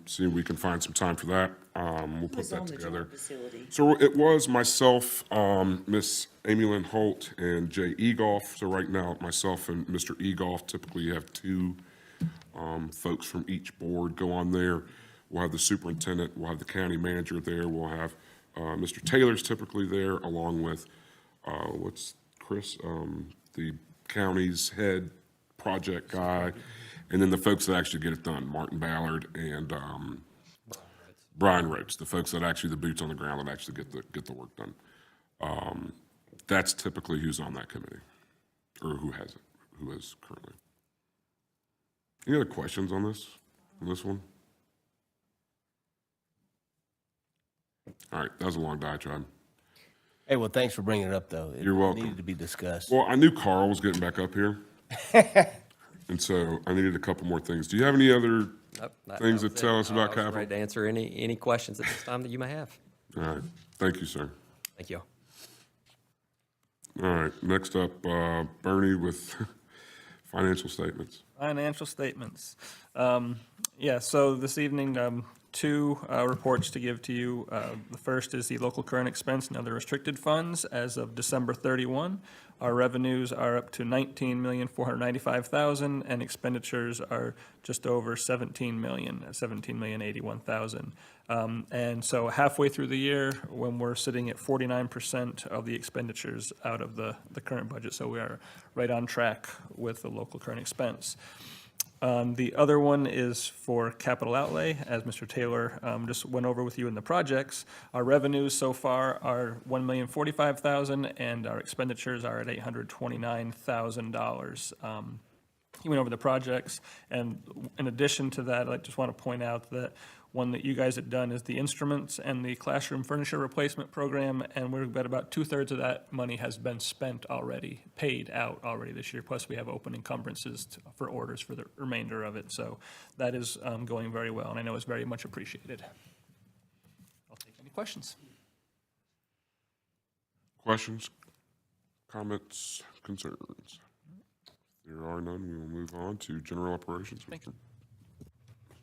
See if we can find some time for that. We'll put Who's that on the joint together. facility? So it was myself, Miss Amy Lynn Holt, and Jay Egolf. So right now, myself and Mr. Egolf typically have two folks from each board go on there. We'll have the superintendent, we'll have the county manager there, we'll have Mr. Taylor's typically there, along with, what's Chris, the county's head project guy, and then the folks that actually get it done, Martin Ballard and Brian Rhodes, the folks that actually, the boots on the ground that actually get the work done. That's typically who's on that committee, or who is currently. Any other questions on this one? All right, that was a long diatribe. Hey, well, thanks for bringing it up, though. You're welcome. It needed to be discussed. Well, I knew Carl was getting back up here. And so I needed a couple more things. Do you have any other things to tell us about I was capital? ready to answer any questions at this time that you may have. All right, thank you, sir. Thank you. All right, next up, Bernie with financial statements. Financial statements. Yeah, so this evening, two reports to give to you. The first is the local current expense and other restricted funds as of December 31. Our revenues are up to $19,495,000 and expenditures are just over $17,081,000. And so halfway through the year, when we're sitting at 49% of the expenditures out of the current budget, so we are right on track with the local current expense. The other one is for capital outlay, as Mr. Taylor just went over with you in the projects. Our revenues so far are $1,045,000 and our expenditures are at $829,000. He went over the projects, and in addition to that, I just want to point out that one that you guys have done is the instruments and the classroom furniture replacement program, and we're at about 2/3 of that money has been spent already, paid out already this year, plus we have open encumbrances for orders for the remainder of it, so that is going very well, and I know it's very much appreciated. I'll take any questions. Questions, comments, concerns? If there are none, we will move on to general operations. Thank you.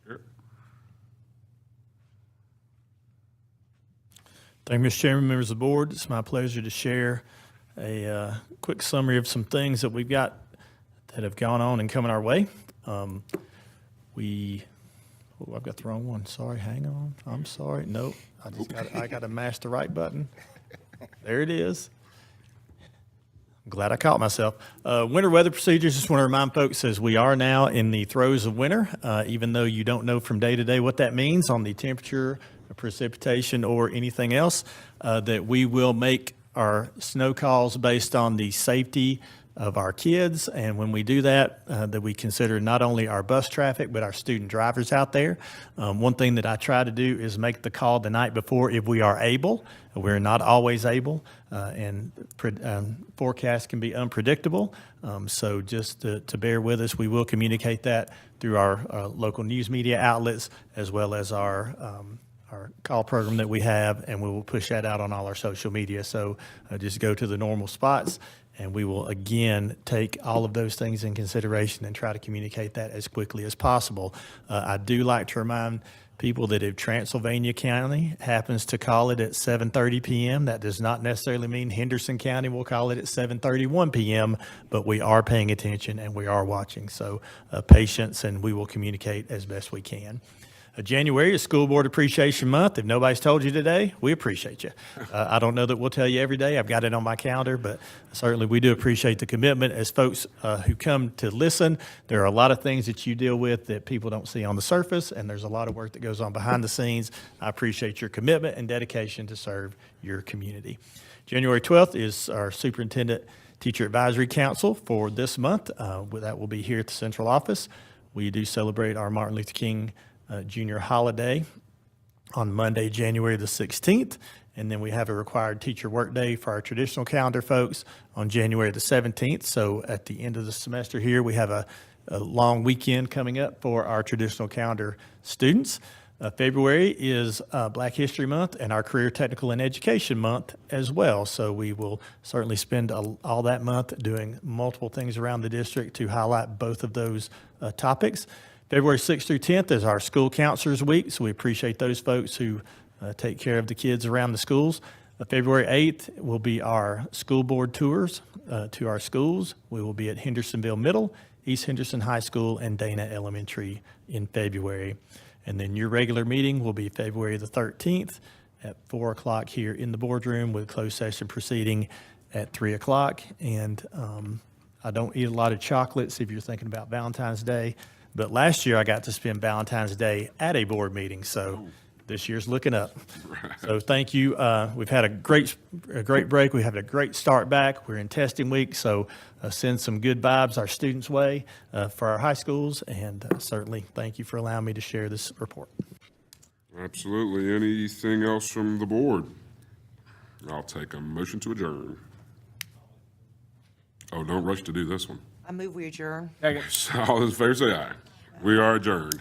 Garrett. Thank you, Mr. Chairman, members of the board. It's my pleasure to share a quick summary of some things that we've got that have gone on and coming our way. I've got the wrong one. Sorry, hang on. I'm sorry. Nope. I got to mash the right button. There it is. I'm glad I caught myself. Winter weather procedures, just want to remind folks as we are now in the throes of winter, even though you don't know from day to day what that means on the temperature, precipitation, or anything else, that we will make our snow calls based on the safety of our kids. And when we do that, that we consider not only our bus traffic, but our student drivers out there. One thing that I try to do is make the call the night before if we are able. We're not always able, and forecasts can be unpredictable. So just to bear with us, we will communicate that through our local news media outlets, as well as our call program that we have, and we will push that out on all our social media. So just go to the normal spots, and we will again take all of those things in consideration and try to communicate that as quickly as possible. I do like to remind people that if Transylvania County happens to call it at 7:30 p.m., that does not necessarily mean Henderson County will call it at 7:31 p.m., but we are paying attention and we are watching. So patience, and we will communicate as best we can. January is School Board Appreciation Month. If nobody's told you today, we appreciate you. I don't know that we'll tell you every day. I've got it on my calendar, but certainly we do appreciate the commitment. As folks who come to listen, there are a lot of things that you deal with that people don't see on the surface, and there's a lot of work that goes on behind the scenes. I appreciate your commitment and dedication to serve your community. January 12th is our Superintendent Teacher Advisory Council for this month. That will be here at the central office. We do celebrate our Martin Luther King Junior holiday on Monday, January the 16th. And then we have a required teacher workday for our traditional calendar folks on January the 17th. So at the end of the semester here, we have a long weekend coming up for our traditional calendar students. February is Black History Month and our Career Technical and Education Month as well. So we will certainly spend all that month doing multiple things around the district to highlight both of those topics. February 6th through 10th is our School Counselors Week, so we appreciate those folks who take care of the kids around the schools. February 8th will be our school board tours to our schools. We will be at Hendersonville Middle, East Henderson High School, and Dana Elementary in February. And then your regular meeting will be February the 13th at 4 o'clock here in the boardroom with closed session proceeding at 3 o'clock. And I don't eat a lot of chocolates if you're thinking about Valentine's Day, but last year I got to spend Valentine's Day at a board meeting, so this year's looking up. So thank you. We've had a great break. We have a great start back. We're in testing week, so send some good vibes our students' way for our high schools, and certainly thank you for allowing me to share this report. Absolutely. Anything else from the board? I'll take a motion to adjourn. Oh, don't rush to do this one. I move we adjourn. So all those in favor say aye. We are adjourned.